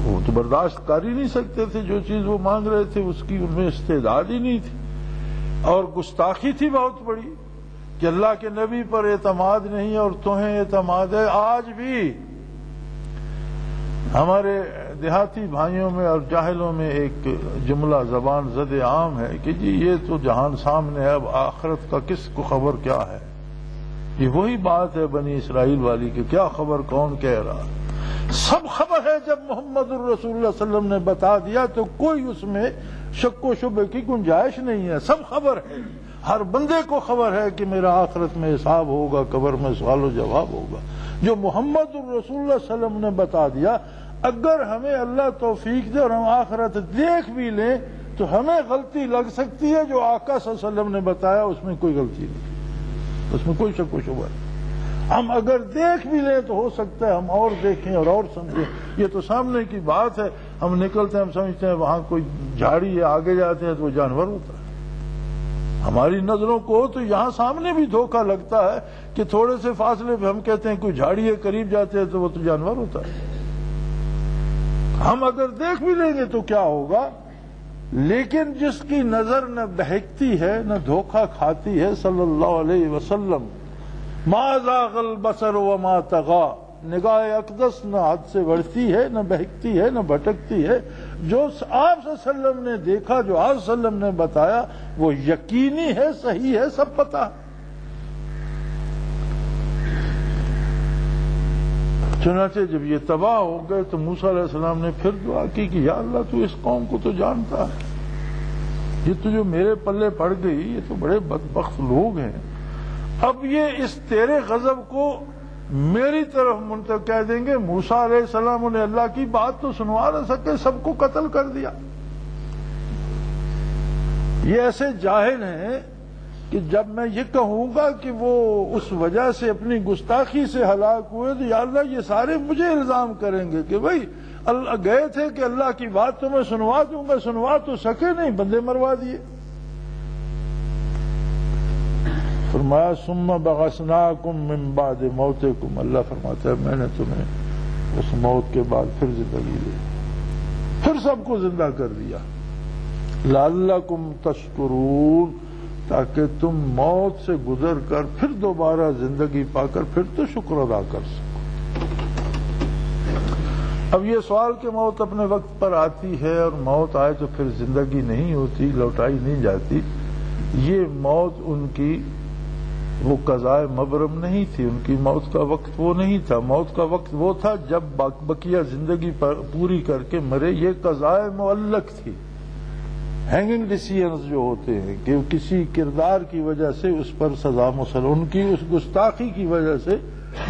A: وہ تو برداشت کر ہی نہیں سکتے تھے، جو چیز وہ مانگ رہے تھے اس کی ان میں استعداد ہی نہیں تھی، اور گستاخی تھی بہت بڑی کہ اللہ کے نبی پر اعتماد نہیں اور تمہیں اعتماد ہے۔ آج بھی ہمارے دیہاتی بھائیوں میں اور جاہلوں میں ایک جملہ زبان زد عام ہے کہ جی یہ تو جہان سامنے ہے، اب آخرت کا کس کو خبر کیا ہے۔ یہ وہی بات ہے بنی اسرائیل والی کہ کیا خبر کون کہہ رہا، سب خبر ہے۔ جب محمد الرسول اللہ صلی اللہ علیہ وسلم نے بتا دیا تو کوئی اس میں شک و شبہ کی گنجائش نہیں ہے، سب خبر ہے، ہر بندے کو خبر ہے کہ میرا آخرت میں حساب ہوگا، قبر میں سوال و جواب ہوگا۔ جو محمد الرسول اللہ صلی اللہ علیہ وسلم نے بتا دیا، اگر ہمیں اللہ توفیق دے اور ہم آخرت دیکھ بھی لیں تو ہمیں غلطی لگ سکتی ہے، جو آقا صلی اللہ علیہ وسلم نے بتایا اس میں کوئی غلطی نہیں، اس میں کوئی شک و شبہ نہیں۔ ہم اگر دیکھ بھی لیں تو ہو سکتا ہے ہم اور دیکھیں اور سمجھیں، یہ تو سامنے کی بات ہے۔ ہم نکلتے ہیں، ہم سمجھتے ہیں وہاں کوئی جھاڑی ہے، آگے جاتے ہیں تو وہ جانور ہوتا ہے۔ ہماری نظروں کو تو یہاں سامنے بھی دھوکہ لگتا ہے کہ تھوڑے سے فاصلے پہ ہم کہتے ہیں کوئی جھاڑی ہے، قریب جاتے ہیں تو وہ تو جانور ہوتا ہے۔ ہم اگر دیکھ بھی لیں گے تو کیا ہوگا، لیکن جس کی نظر نہ بہکتی ہے نہ دھوکہ کھاتی ہے، صلی اللہ علیہ وسلم، ما زاغ البصر وما طغى، نگاہ اقدس نہ حد سے بڑھتی ہے نہ بہکتی ہے نہ بھٹکتی ہے۔ جو آپ صلی اللہ علیہ وسلم نے دیکھا، جو آپ صلی اللہ علیہ وسلم نے بتایا، وہ یقینی ہے، صحیح ہے، سب پتہ ہے۔ چنانچہ جب یہ تباہ ہو گئے تو موسیٰ علیہ السلام نے پھر دعا کی کہ یا اللہ تو اس قوم کو تو جانتا ہے، یہ تو جو میرے پلے پڑ گئی، یہ تو بڑے بدبخت لوگ ہیں، اب یہ اس تیرے غضب کو میری طرف منتقل کہہ دیں گے۔ موسیٰ علیہ السلام نے اللہ کی بات تو سنوا نہ سکے، سب کو قتل کر دیا۔ یہ ایسے جاہل ہیں کہ جب میں یہ کہوں گا کہ وہ اس وجہ سے اپنی گستاخی سے ہلاک ہوئے تو یا اللہ یہ سارے مجھے الزام کریں گے کہ بھائی اللہ گئے تھے کہ اللہ کی بات تو میں سنوا دوں گا، سنوا تو سکے نہیں، بندے مروا دیے۔ فرمایا ثم بعثناکم من بعد موتکم، اللہ فرماتا ہے میں نے تمہیں اس موت کے بعد پھر زندگی دی، پھر سب کو زندہ کر دیا، لعلکم تشکرون، تاکہ تم موت سے گزر کر پھر دوبارہ زندگی پا کر پھر تو شکر ادا کر سکو۔ اب یہ سوال کہ موت اپنے وقت پر آتی ہے اور موت آئے تو پھر زندگی نہیں ہوتی، لوٹائی نہیں جاتی، یہ موت ان کی وہ قضاء مبرم نہیں تھی، ان کی موت کا وقت وہ نہیں تھا، موت کا وقت وہ تھا جب بقیہ زندگی پوری کر کے مرے، یہ قضاء معلق تھی۔ ہینگنگ ڈیسیژنز جو ہوتے ہیں کہ کسی کردار کی وجہ سے اس پر سزا مسلط، ان کی اس گستاخی کی وجہ سے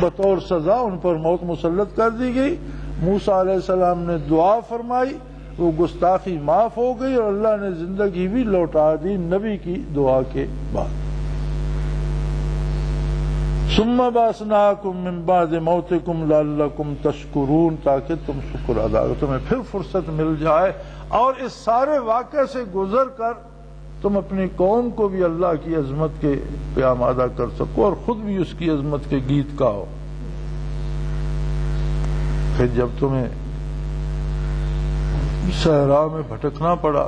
A: بطور سزا ان پر موت مسلط کر دی گئی۔ موسیٰ علیہ السلام نے دعا فرمائی، وہ گستاخی معاف ہو گئی اور اللہ نے زندگی بھی لوٹا دی نبی کی دعا کے بعد۔ ثم بعثناکم من بعد موتکم لعلکم تشکرون، تاکہ تم شکر ادا کرو، تمہیں پھر فرصت مل جائے اور اس سارے واقعے سے گزر کر تم اپنی قوم کو بھی اللہ کی عظمت کے پیام ادا کر سکو اور خود بھی اس کی عظمت کے گیت گاؤ۔ پھر جب تمہیں صحرا میں بھٹکنا پڑا،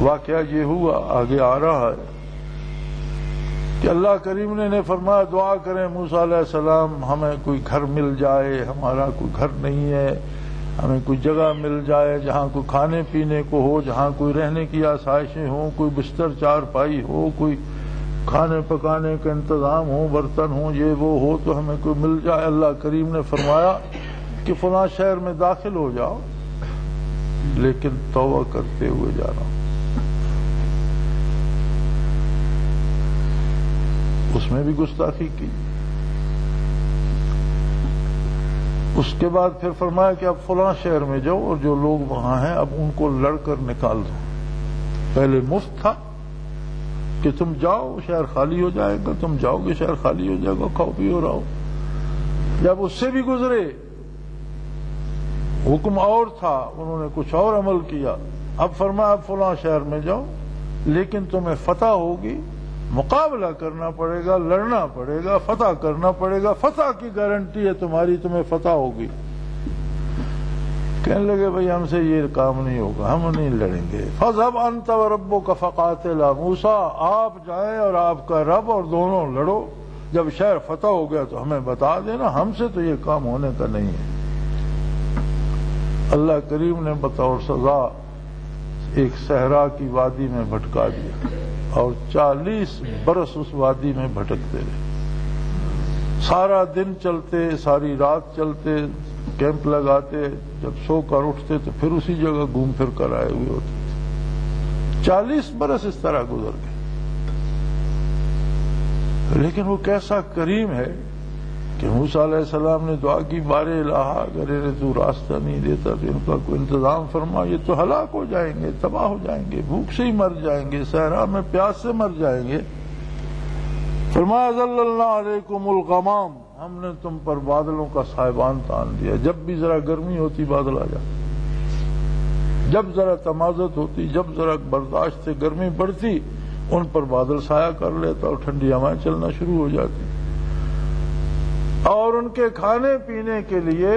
A: واقعہ یہ ہوا، آگے آ رہا ہے کہ اللہ کریم نے فرمایا دعا کریں موسیٰ علیہ السلام ہمیں کوئی گھر مل جائے، ہمارا کوئی گھر نہیں ہے، ہمیں کوئی جگہ مل جائے جہاں کوئی کھانے پینے کو ہو، جہاں کوئی رہنے کی آسائشیں ہوں، کوئی بستر چارپائی ہو، کوئی کھانے پکانے کا انتظام ہو، برتن ہوں، یہ وہ ہو تو ہمیں کوئی مل جائے۔ اللہ کریم نے فرمایا کہ فلاں شہر میں داخل ہو جاؤ، لیکن توبہ کرتے ہوئے جانا۔ اس میں بھی گستاخی کی۔ اس کے بعد پھر فرمایا کہ اب فلاں شہر میں جاؤ اور جو لوگ وہاں ہیں اب ان کو لڑ کر نکال دو۔ پہلے مفت تھا کہ تم جاؤ شہر خالی ہو جائے گا، تم جاؤ گے شہر خالی ہو جائے گا، کھاؤ پیو رہو۔ جب اس سے بھی گزرے، حکم اور تھا، انہوں نے کچھ اور عمل کیا، اب فرمایا اب فلاں شہر میں جاؤ لیکن تمہیں فتح ہوگی، مقابلہ کرنا پڑے گا، لڑنا پڑے گا، فتح کرنا پڑے گا، فتح کی گارنٹی ہے تمہاری، تمہیں فتح ہوگی۔ کہنے لگے بھئی ہم سے یہ کام نہیں ہوگا، ہم نہیں لڑیں گے۔ فَاذْهَبْ أَنْتَ وَرَبُّكَ فَقَاتِلَا، موسیٰ آپ جائیں اور آپ کا رب اور دونوں لڑو، جب شہر فتح ہو گیا تو ہمیں بتا دینا، ہم سے تو یہ کام ہونے کا نہیں ہے۔ اللہ کریم نے بطور سزا ایک صحرا کی وادی میں بھٹکا دیا اور 40 برس اس وادی میں بھٹکتے رہے، سارا دن چلتے، ساری رات چلتے، کیمپ لگاتے، جب سو کر اٹھتے تو پھر اسی جگہ گھوم پھر کر آئے ہوئے ہوتے تھے۔ 40 برس اس طرح گزر گئے، لیکن وہ کیسا کریم ہے کہ موسیٰ علیہ السلام نے دعا کی بار الہ اگر انہیں تو راستہ نہیں دیتا تو ان کا کوئی انتظام فرما، یہ تو ہلاک ہو جائیں گے، تباہ ہو جائیں گے، بھوک سے ہی مر جائیں گے، صحرا میں پیاس سے مر جائیں گے۔ فرمایا ظللنا علیکم الغمام، ہم نے تم پر بادلوں کا سائبان تان دیا، جب بھی ذرا گرمی ہوتی بادل آ جاتے، جب ذرا تمازت ہوتی، جب ذرا برداشت سے گرمی بڑھتی ان پر بادل سایہ کر لیتا اور ٹھنڈی ہوائیں چلنا شروع ہو جاتی، اور ان کے کھانے پینے کے لیے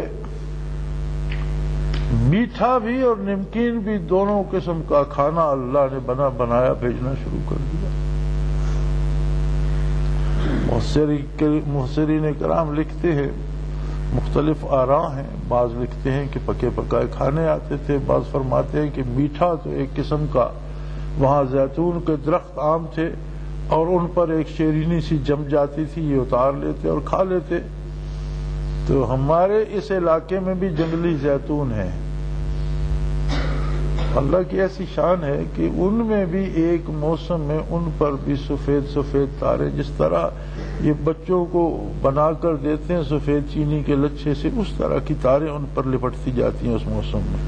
A: میٹھا بھی اور نمکین بھی دونوں قسم کا کھانا اللہ نے بنایا بھیجنا شروع کر دیا۔ محسرین کرام لکھتے ہیں، مختلف آراء ہیں، بعض لکھتے ہیں کہ پکے پکائے کھانے آتے تھے، بعض فرماتے ہیں کہ میٹھا تو ایک قسم کا، وہاں زیتون کے درخت عام تھے اور ان پر ایک شیرینی سی جم جاتی تھی، یہ اتار لیتے اور کھا لیتے۔ تو ہمارے اس علاقے میں بھی جنگلی زیتون ہیں، اللہ کی ایسی شان ہے کہ ان میں بھی ایک موسم میں ان پر بھی سفید سفید تارے، جس طرح یہ بچوں کو بنا کر دیتے ہیں سفید چینی کے لچھے سے، اس طرح کی تاریں ان پر لپٹتی جاتی ہیں اس موسم میں،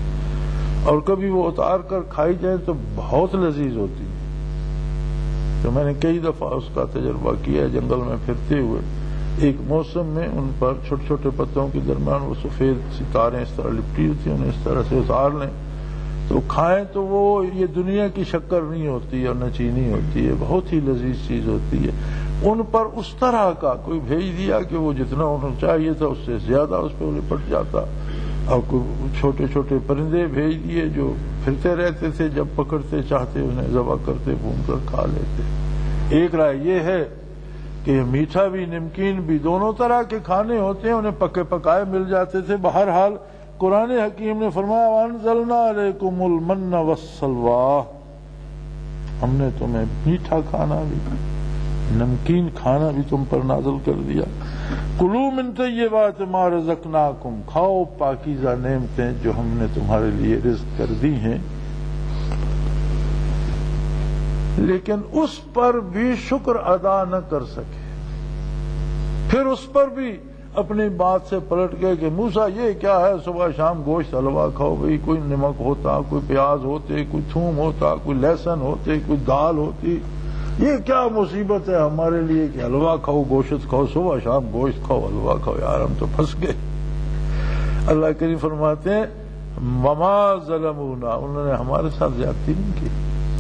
A: اور کبھی وہ اتار کر کھائی جائیں تو بہت لذیذ ہوتی ہے۔ تو میں نے کئی دفعہ اس کا تجربہ کیا ہے جنگل میں پھرتے ہوئے. ایک موسم میں ان پر چھوٹے چھوٹے پتوں کے درمیان وہ سفید ستاریں اس طرح لپٹی ہوتی ہیں, انہیں اس طرح سے اتار لیں تو کھائیں تو وہ یہ دنیا کی شکر نہیں ہوتی اور نہ چینی ہوتی ہے, بہت ہی لذیذ چیز ہوتی ہے. ان پر اس طرح کا کوئی بھیج دیا کہ وہ جتنا انہیں چاہیے تھا اس سے زیادہ اس پہ لپٹ جاتا, اور کوئی چھوٹے چھوٹے پرندے بھیج دیے جو پھرتے رہتے تھے, جب پکڑتے چاہتے انہیں ذبح کرتے, بھون کر کھا لیتے. ایک رائے یہ ہے کہ میٹھا بھی نمکین بھی دونوں طرح کے کھانے ہوتے ہیں, انہیں پکے پکائے مل جاتے تھے. بہرحال قرآن حکیم نے فرمایا وَأَنزَلْنَا عَلَيْكُمُ الْمَنَّ وَالسَّلْوَىٰ, ہم نے تمہیں میٹھا کھانا بھی نمکین کھانا بھی تم پر نازل کر دیا. کُلُوا مِن طَیِّبَاتِ مَا رَزَقْنَاکُمْ, کھاؤ پاکیزہ نعمتیں جو ہم نے تمہارے لیے رزق کر دی ہیں. لیکن اس پر بھی شکر ادا نہ کر سکے, پھر اس پر بھی اپنی بات سے پلٹ گئے کہ موسیٰ یہ کیا ہے, صبح شام گوشت حلوہ کھاؤ بھئی, کوئی نمک ہوتا, کوئی پیاز ہوتے, کوئی تھوم ہوتا, کوئی لہسن ہوتے, کوئی دال ہوتی, یہ کیا مصیبت ہے ہمارے لیے کہ حلوہ کھاؤ گوشت کھاؤ, صبح شام گوشت کھاؤ حلوہ کھاؤ. یار ہم تو پھنس گئے. اللہ کریم فرماتے ہیں وما ظلمونا, انہوں نے ہمارے ساتھ زیادتی نہیں کی,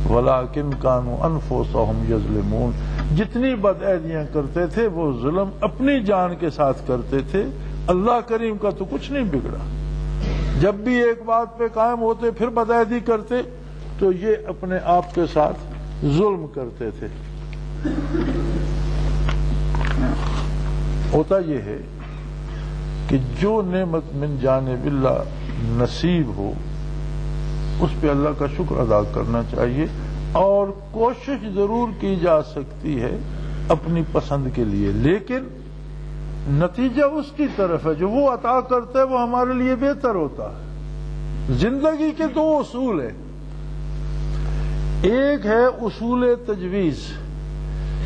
A: ولیکن کانوا انفسہم یظلمون, جتنی بدعہدیاں کرتے تھے وہ ظلم اپنی جان کے ساتھ کرتے تھے. اللہ کریم کا تو کچھ نہیں بگڑا, جب بھی ایک بات پہ قائم ہوتے پھر بدعہدی کرتے تو یہ اپنے آپ کے ساتھ ظلم کرتے تھے. ہوتا یہ ہے کہ جو نعمت من جانب اللہ نصیب ہو اس پہ اللہ کا شکر ادا کرنا چاہیے, اور کوشش ضرور کی جا سکتی ہے اپنی پسند کے لیے, لیکن نتیجہ اس کی طرف ہے جو وہ عطا کرتا ہے وہ ہمارے لیے بہتر ہوتا ہے. زندگی کے دو اصول ہیں, ایک ہے اصول تجویز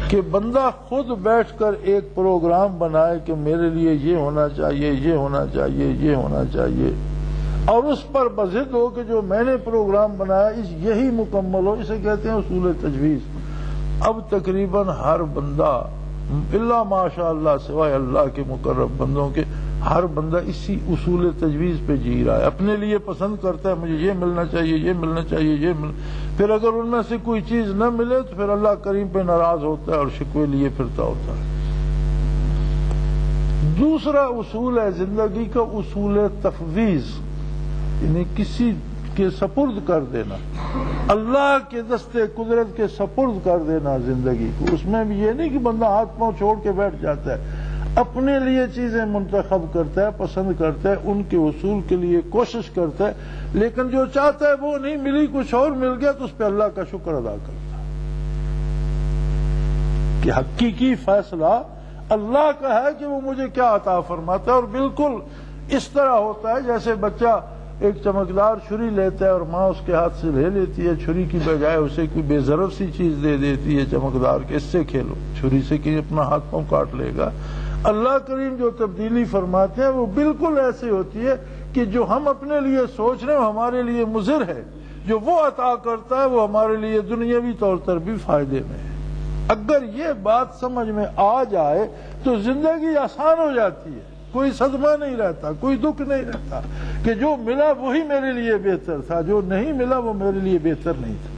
A: کہ بندہ خود بیٹھ کر ایک پروگرام بنائے کہ میرے لیے یہ ہونا چاہیے, یہ ہونا چاہیے, یہ ہونا چاہیے, اور اس پر بضد ہو کہ جو میں نے پروگرام بنایا یہی مکمل ہو. اسے کہتے ہیں اصول تجویز. اب تقریباً ہر بندہ الا ماشاء اللہ سوائے اللہ کے مقرب بندوں کے ہر بندہ اسی اصول تجویز پہ جی رہا ہے, اپنے لیے پسند کرتا ہے مجھے یہ ملنا چاہیے, یہ ملنا چاہیے, یہ پھر اگر ان میں سے کوئی چیز نہ ملے تو پھر اللہ کریم پہ ناراض ہوتا ہے اور شکوے لیے پھرتا ہوتا ہے. دوسرا اصول ہے زندگی کا اصول تفویض, یعنی کسی کے سپرد کر دینا, اللہ کے دستے قدرت کے سپرد کر دینا زندگی کو. اس میں بھی یہ نہیں کہ بندہ ہاتھ پاؤں چھوڑ کے بیٹھ جاتا ہے, اپنے لیے چیزیں منتخب کرتا ہے, پسند کرتا ہے, ان کے حصول کے لیے کوشش کرتا ہے, لیکن جو چاہتا ہے وہ نہیں ملی, کچھ اور مل گیا تو اس پہ اللہ کا شکر ادا کرتا ہے کہ حقیقی فیصلہ اللہ کا ہے کہ وہ مجھے کیا عطا فرماتا ہے. اور بالکل اس طرح ہوتا ہے جیسے بچہ ایک چمکدار چھری لیتا ہے اور ماں اس کے ہاتھ سے لے لیتی ہے, چھری کی بجائے اسے کوئی بے ضرر سی چیز دے دیتی ہے چمکدار کہ اس سے کھیلو, چھری سے کہ اپنا ہاتھ پاؤں کاٹ لے گا. اللہ کریم جو تبدیلی فرماتے ہیں وہ بالکل ایسی ہوتی ہے کہ جو ہم اپنے لیے سوچ رہے ہیں ہمارے لیے مضر ہے, جو وہ عطا کرتا ہے وہ ہمارے لیے دنیاوی طور پر بھی فائدے میں ہے. اگر یہ بات سمجھ میں آ جائے تو زندگی آسان ہو جاتی ہے, کوئی صدمہ نہیں رہتا, کوئی دکھ نہیں رہتا کہ جو ملا وہی میرے لیے بہتر تھا, جو نہیں ملا وہ میرے لیے بہتر نہیں تھا.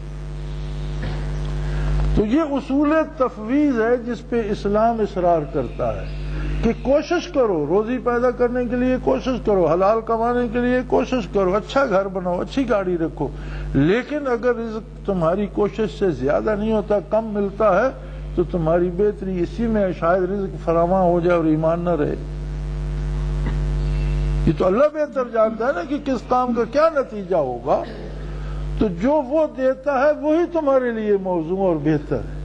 A: تو یہ اصول تفویض ہے جس پہ اسلام اصرار کرتا ہے کہ کوشش کرو, روزی پیدا کرنے کے لیے کوشش کرو, حلال کمانے کے لیے کوشش کرو, اچھا گھر بناؤ, اچھی گاڑی رکھو, لیکن اگر رزق تمہاری کوشش سے زیادہ نہیں ہوتا, کم ملتا ہے, تو تمہاری بہتری اسی میں شاید رزق فراواں ہو جائے اور ایمان نہ رہے. یہ تو اللہ بہتر جانتا ہے نا کہ کس کام کا کیا نتیجہ ہوگا, تو جو وہ دیتا ہے وہی تمہارے لیے موزوں اور بہتر ہے.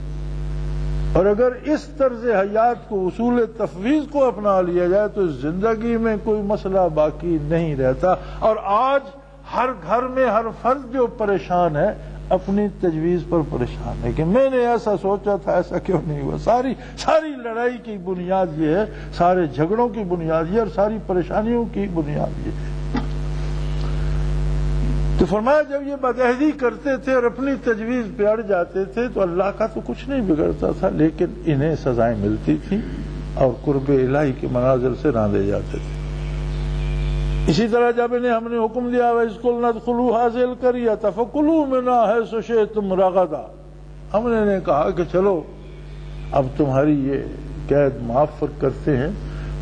A: اور اگر اس طرز حیات کو اصول تفویض کو اپنا لیا جائے تو زندگی میں کوئی مسئلہ باقی نہیں رہتا. اور آج ہر گھر میں ہر فرد جو پریشان ہے اپنی تجویز پر پریشان ہے کہ میں نے ایسا سوچا تھا, ایسا کیوں نہیں ہوا. ساری لڑائی کی بنیاد یہ ہے, سارے جھگڑوں کی بنیاد یہ, اور ساری پریشانیوں کی بنیاد یہ ہے. تو فرمایا جب یہ بدعہدی کرتے تھے اور اپنی تجویز پہ اڑ جاتے تھے تو اللہ کا تو کچھ نہیں بگڑتا تھا، لیکن انہیں سزائیں ملتی تھیں اور قرب الہی کے مناظر سے راندے جاتے تھے۔ اسی طرح جب انہیں ہم نے حکم دیا وَإِذْ قُلْنَا ادْخُلُوا هَٰذِهِ الْقَرْيَةَ فَكُلُوا مِنْهَا حَيْثُ شِئْتُمْ رَغَدًا، ہم نے انہیں کہا کہ چلو اب تمہاری یہ قید معاف کرتے ہیں،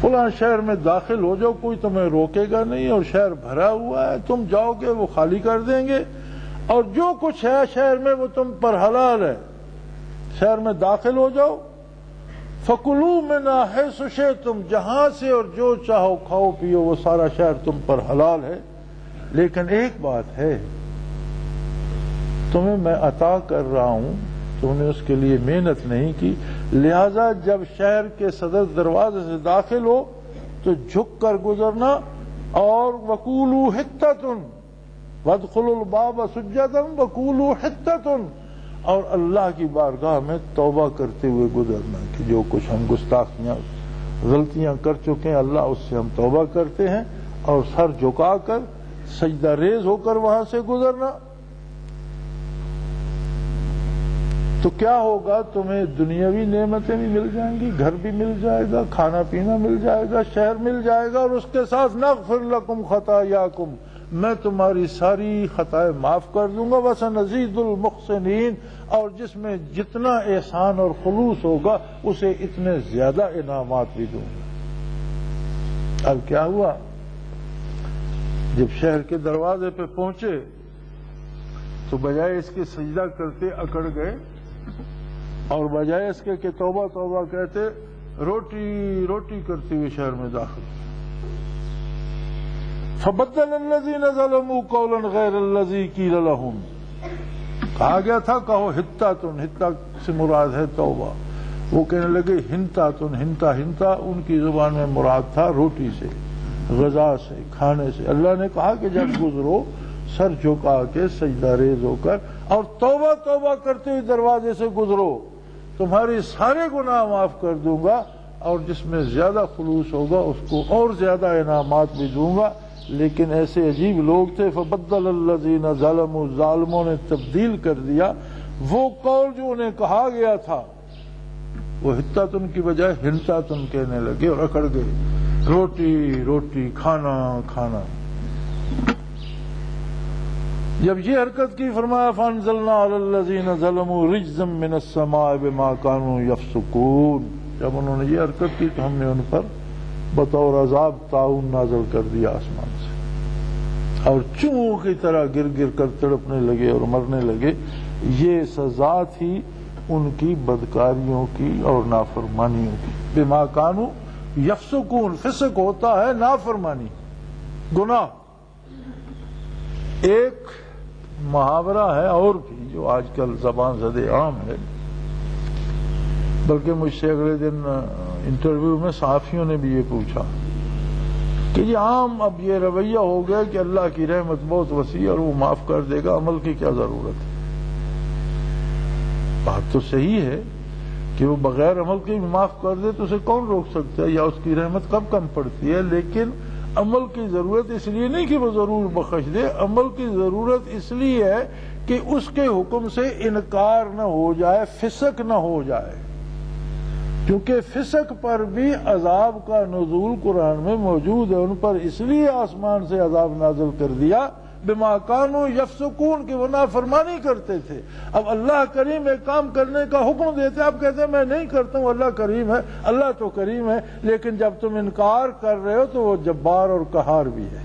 A: فلاں شہر میں داخل ہو جاؤ، کوئی تمہیں روکے گا نہیں، اور شہر بھرا ہوا ہے، تم جاؤ گے وہ خالی کر دیں گے، اور جو کچھ ہے شہر میں وہ تم پر حلال ہے، شہر میں داخل ہو جاؤ۔ فَكُلُوا مِنْهَا حَيْثُ شِئْتُمْ، جہاں سے اور جو چاہو کھاؤ پیو، وہ سارا شہر تم پر حلال ہے، لیکن ایک بات ہے، تمہیں میں عطا کر رہا ہوں، تم نے اس کے لیے محنت نہیں کی، لہذا جب شہر کے صدر دروازے سے داخل ہو تو جھک کر گزرنا، اور وَقُولُوا حِطَّةٌ وَادْخُلُوا الْبَابَ سُجَّدًا وَقُولُوا حِطَّةٌ، اور اللہ کی بارگاہ میں توبہ کرتے ہوئے گزرنا کہ جو کچھ ہم گستاخیاں غلطیاں کر چکے ہیں اللہ اس سے ہم توبہ کرتے ہیں، اور سر جھکا کر سجدہ ریز ہو کر وہاں سے گزرنا۔ تو کیا ہوگا، تمہیں دنیاوی نعمتیں بھی مل جائیں گی، گھر بھی مل جائے گا، کھانا پینا مل جائے گا، شہر مل جائے گا، اور اس کے ساتھ نغفر لکم خطایاکم، میں تمہاری ساری خطائیں معاف کر دوں گا، وسنزید المحسنین، اور جس میں جتنا احسان اور خلوص ہوگا اسے اتنے زیادہ انعامات بھی دوں گا۔ اب کیا ہوا، جب شہر کے دروازے پہ پہنچے تو بجائے اس کے سجدہ کرتے اکڑ گئے، اور بجائے اس کے کہ توبہ توبہ کہتے روٹی روٹی کرتے ہوئے شہر میں داخل۔ فَبَدَّلَ الَّذِينَ ظَلَمُوا قَوْلًا غَيْرَ الَّذِي قِيلَ لَهُمْ، کہا گیا تھا کہو حِطَّةٌ، حِطَّہ سے مراد ہے توبہ، وہ کہنے لگے ہنتاتن، ہنتا ہنتا ان کی زبان میں مراد تھا روٹی سے، غذا سے، کھانے سے۔ اللہ نے کہا کہ جب گزرو سر جھکا کے سجدہ ریز ہو کر اور توبہ توبہ کرتے ہوئے دروازے سے گزرو، تمہارے سارے گناہ معاف کر دوں گا، اور جس میں زیادہ خلوص ہوگا اس کو اور زیادہ انعامات بھی دوں گا۔ لیکن ایسے عجیب لوگ تھے، فبدل الذین ظلموا، ظالموں نے تبدیل کر دیا وہ قول جو انہیں کہا گیا تھا، وہ حطتن کی بجائے ہنتاتن کہنے لگے اور اکڑ گئے، روٹی روٹی، کھانا کھانا۔ جب یہ حرکت کی فرمایا فانزلنا علی الذین ظلموا رجزا من السماء بما كانوا يفسقون، جب انہوں نے یہ حرکت کی تو ہم نے ان پر بطور عذاب طاعون نازل کر دیا آسمان سے، اور چوہوں کی طرح گر گر کر تڑپنے لگے اور مرنے لگے۔ یہ سزا تھی ان کی بدکاریوں کی اور نافرمانیوں کی، بما كانوا یفسقون، فسق ہوتا ہے نافرمانی، گناہ۔ ایک محاورہ ہے اور بھی جو آج کل زبان زد عام ہے، بلکہ مجھ سے اگلے دن انٹرویو میں صحافیوں نے بھی یہ پوچھا کہ یہ عام اب یہ رویہ ہو گیا کہ اللہ کی رحمت بہت وسیع اور وہ معاف کر دے گا، عمل کی کیا ضرورت ہے؟ بات تو صحیح ہے کہ وہ بغیر عمل کے بھی معاف کر دے تو اسے کون روک سکتا ہے، یا اس کی رحمت کب کم پڑتی ہے؟ لیکن عمل کی ضرورت اس لیے نہیں کہ وہ ضرور بخش دے، عمل کی ضرورت اس لیے ہے کہ اس کے حکم سے انکار نہ ہو جائے، فسق نہ ہو جائے، کیونکہ فسق پر بھی عذاب کا نزول قرآن میں موجود ہے۔ ان پر اس لیے آسمان سے عذاب نازل کر دیا بما كانوا یفسقون، کہ وہ نافرمانی کرتے تھے۔ اب اللہ کریم ایک کام کرنے کا حکم دیتے، آپ کہتے ہیں میں نہیں کرتا ہوں، اللہ کریم ہے، اللہ تو کریم ہے، لیکن جب تم انکار کر رہے ہو تو وہ جبار اور قہار بھی ہے،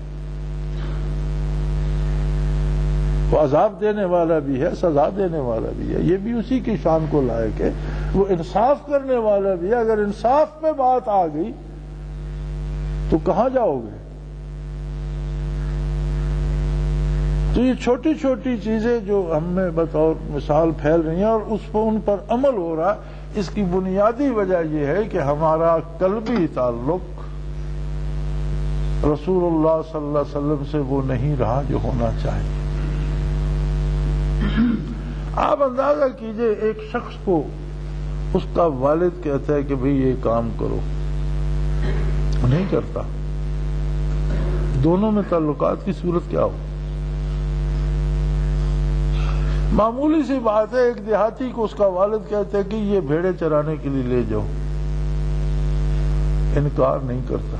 A: وہ عذاب دینے والا بھی ہے، سزا دینے والا بھی ہے، یہ بھی اسی کی شان کو لائق ہے، وہ انصاف کرنے والا بھی ہے۔ اگر انصاف پہ بات آ گئی تو کہاں جاؤ گے؟ تو یہ چھوٹی چھوٹی چیزیں جو ہم میں بطور مثال پھیل رہی ہیں اور ان پر عمل ہو رہا، اس کی بنیادی وجہ یہ ہے کہ ہمارا قلبی تعلق رسول اللہ صلی اللہ علیہ وسلم سے وہ نہیں رہا جو ہونا چاہیے۔ آپ اندازہ کیجئے، ایک شخص کو اس کا والد کہتا ہے کہ بھئی یہ کام کرو، نہیں کرتا، دونوں میں تعلقات کی صورت کیا ہو؟ معمولی سی بات ہے، ایک دیہاتی کو اس کا والد کہتے ہیں کہ یہ بھیڑیں چرانے کے لیے لے جاؤ، انکار نہیں کرتا،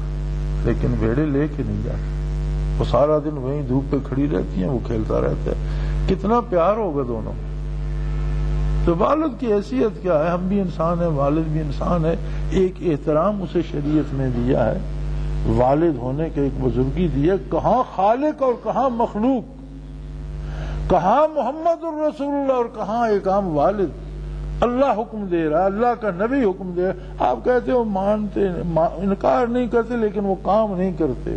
A: لیکن بھیڑیں لے کے نہیں جاتا، وہ سارا دن وہیں دھوپ پہ کھڑی رہتی ہیں، وہ کھیلتا رہتا ہے، کتنا پیار ہوگا دونوں میں۔ تو والد کی حیثیت کیا ہے؟ ہم بھی انسان ہیں، والد بھی انسان ہے، ایک احترام اسے شریعت نے دیا ہے، والد ہونے کے ایک بزرگی دی ہے، کہاں خالق اور کہاں مخلوق، کہاں محمد الرسول اللہ اور کہاں ایک عام والد۔ اللہ حکم دے رہا ہے، اللہ کا نبی حکم دے رہا ہے، آپ کہتے ہو مانتے انکار نہیں کرتے لیکن وہ کام نہیں کرتے،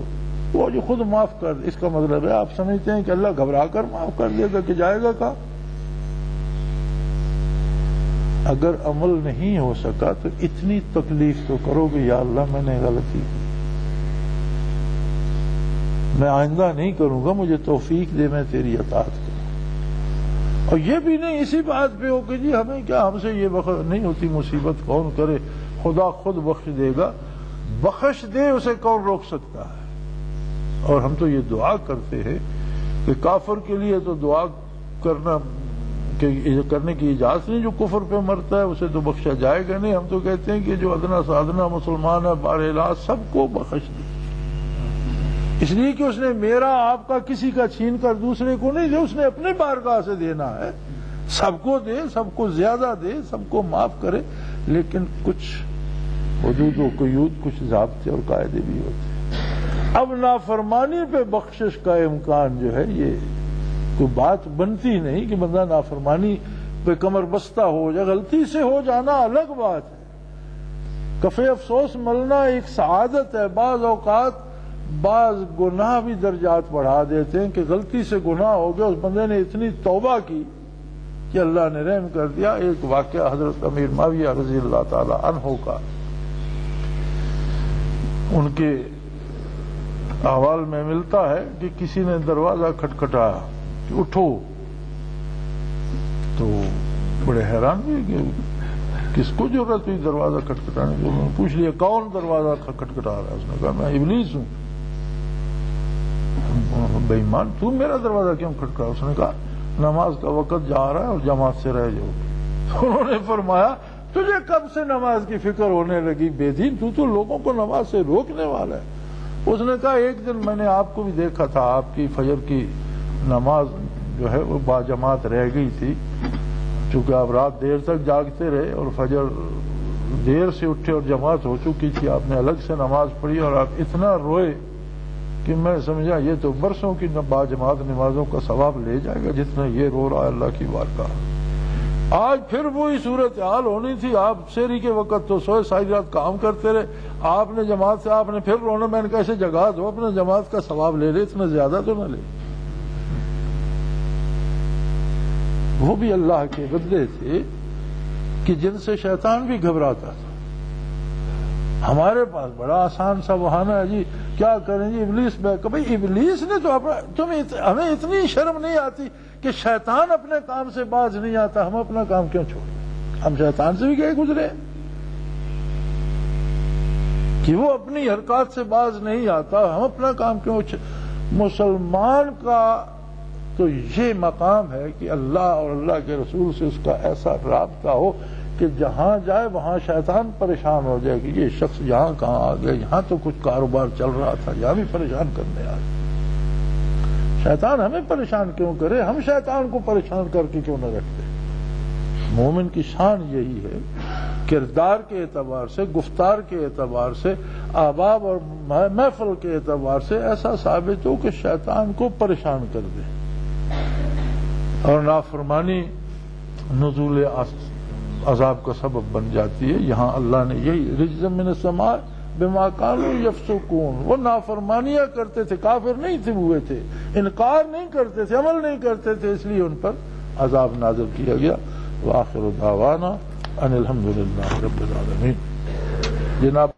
A: وہ جو خود معاف کر دے، اس کا مطلب ہے آپ سمجھتے ہیں کہ اللہ گھبرا کر معاف کر دے گا کہ جائے گا کہاں؟ اگر عمل نہیں ہو سکا تو اتنی تکلیف تو کرو کہ یا اللہ میں نے غلطی کی، میں آئندہ نہیں کروں گا، مجھے توفیق دے، میں تیری اطاعت کروں۔ اور یہ بھی نہیں اسی بات پہ ہو کہ جی ہمیں کیا، ہم سے یہ نہیں ہوتی مصیبت، کون کرے، خدا خود بخش دے گا، بخش دے اسے کون روک سکتا ہے؟ اور ہم تو یہ دعا کرتے ہیں کہ کافر کے لیے تو دعا کرنے کی اجازت نہیں، جو کفر پہ مرتا ہے اسے تو بخشا جائے گا نہیں، ہم تو کہتے ہیں کہ جو ادنا سے ادنا مسلمان ہے بارحال سب کو بخش دے، اس لیے کہ اس نے میرا آپ کا کسی کا چھین کر دوسرے کو نہیں دے، اس نے اپنے بارگاہ سے دینا ہے، سب کو دے، سب کو زیادہ دے، سب کو معاف کرے، لیکن کچھ حدود و قیود، کچھ ضابطے اور قاعدے بھی ہوتے ہیں۔ اب نافرمانی پہ بخشش کا امکان جو ہے، یہ کوئی بات بنتی نہیں کہ بندہ نافرمانی پہ کمر بستہ ہو جائے، غلطی سے ہو جانا الگ بات ہے، کفِ افسوس ملنا ایک سعادت ہے۔ بعض اوقات بعض گناہ بھی درجات بڑھا دیتے ہیں کہ غلطی سے گناہ ہو گیا، اس بندے نے اتنی توبہ کی کہ اللہ نے رحم کر دیا۔ ایک واقعہ حضرت امیر معاویہ رضی اللہ تعالی عنہ کا، ان کے احوال میں ملتا ہے کہ کسی نے دروازہ کھٹکھٹایا کہ اٹھو، تو بڑے حیران ہوئے کہ کس کو ضرورت ہوئی دروازہ کھٹکھٹانے کی؟ انہوں نے پوچھ لیا کون دروازہ کھٹکھٹا رہا ہے؟ اس نے کہا میں ابلیس ہوں۔ بے ایمان، تو میرا دروازہ کیوں کھٹکھٹا؟ اس نے کہا نماز کا وقت جا رہا ہے اور جماعت سے رہ جاؤ۔ انہوں نے فرمایا تجھے کب سے نماز کی فکر ہونے لگی بے دین، تو لوگوں کو نماز سے روکنے والا ہے۔ اس نے کہا ایک دن میں نے آپ کو بھی دیکھا تھا، آپ کی فجر کی نماز جو ہے وہ با جماعت رہ گئی تھی، چونکہ آپ رات دیر تک جاگتے رہے اور فجر دیر سے اٹھے اور جماعت ہو چکی تھی، آپ نے الگ سے نماز پڑھی اور آپ اتنا روئے کہ میں سمجھا یہ تو برسوں کی با جماعت نمازوں کا ثواب لے جائے گا جتنا یہ رو رہا ہے اللہ کی بارگاہ۔ آج پھر وہی صورتحال ہونی تھی، آپ سحری کے وقت تو سوئے، ساری رات کام کرتے رہے، آپ نے جماعت سے آپ نے پھر رونا، میں نے کہا اسے جگا دو، اپنے جماعت کا ثواب لے لے، اتنا زیادہ تو نہ لے۔ وہ بھی اللہ کے بندے تھے کہ جن سے شیطان بھی گھبراتا تھا۔ ہمارے پاس بڑا آسان سا بہانہ ہے، جی کیا کریں جی ابلیس میں، کہ بھئی ابلیس نے تو ہمیں اتنی شرم نہیں آتی کہ شیطان اپنے کام سے باز نہیں آتا، ہم اپنا کام کیوں چھوڑیں؟ ہم شیطان سے بھی گئے گزرے کہ وہ اپنی حرکات سے باز نہیں آتا، ہم اپنا کام کیوں مسلمان کا تو یہ مقام ہے کہ اللہ اور اللہ کے رسول سے اس کا ایسا رابطہ ہو کہ جہاں جائے وہاں شیطان پریشان ہو جائے کہ یہ شخص یہاں کہاں آ گیا، یہاں تو کچھ کاروبار چل رہا تھا، یہاں بھی پریشان کرنے آ گیا۔ شیطان ہمیں پریشان کیوں کرے، ہم شیطان کو پریشان کر کے کیوں نہ رکھتے؟ مومن کی شان یہی ہے، کردار کے اعتبار سے، گفتار کے اعتبار سے، آباب اور محفل کے اعتبار سے ایسا ثابت ہو کہ شیطان کو پریشان کر دے۔ اور نافرمانی نزول عذاب کا سبب بن جاتی ہے۔ یہاں اللہ نے یہی رجز من السماء بما كانوا يفسقون، وہ نافرمانیاں کرتے تھے، کافر نہیں تھے، ہوئے تھے، انکار نہیں کرتے تھے، عمل نہیں کرتے تھے، اس لیے ان پر عذاب نازل کیا گیا۔ وآخر دعوانا ان الحمد للہ رب العالمین۔ جناب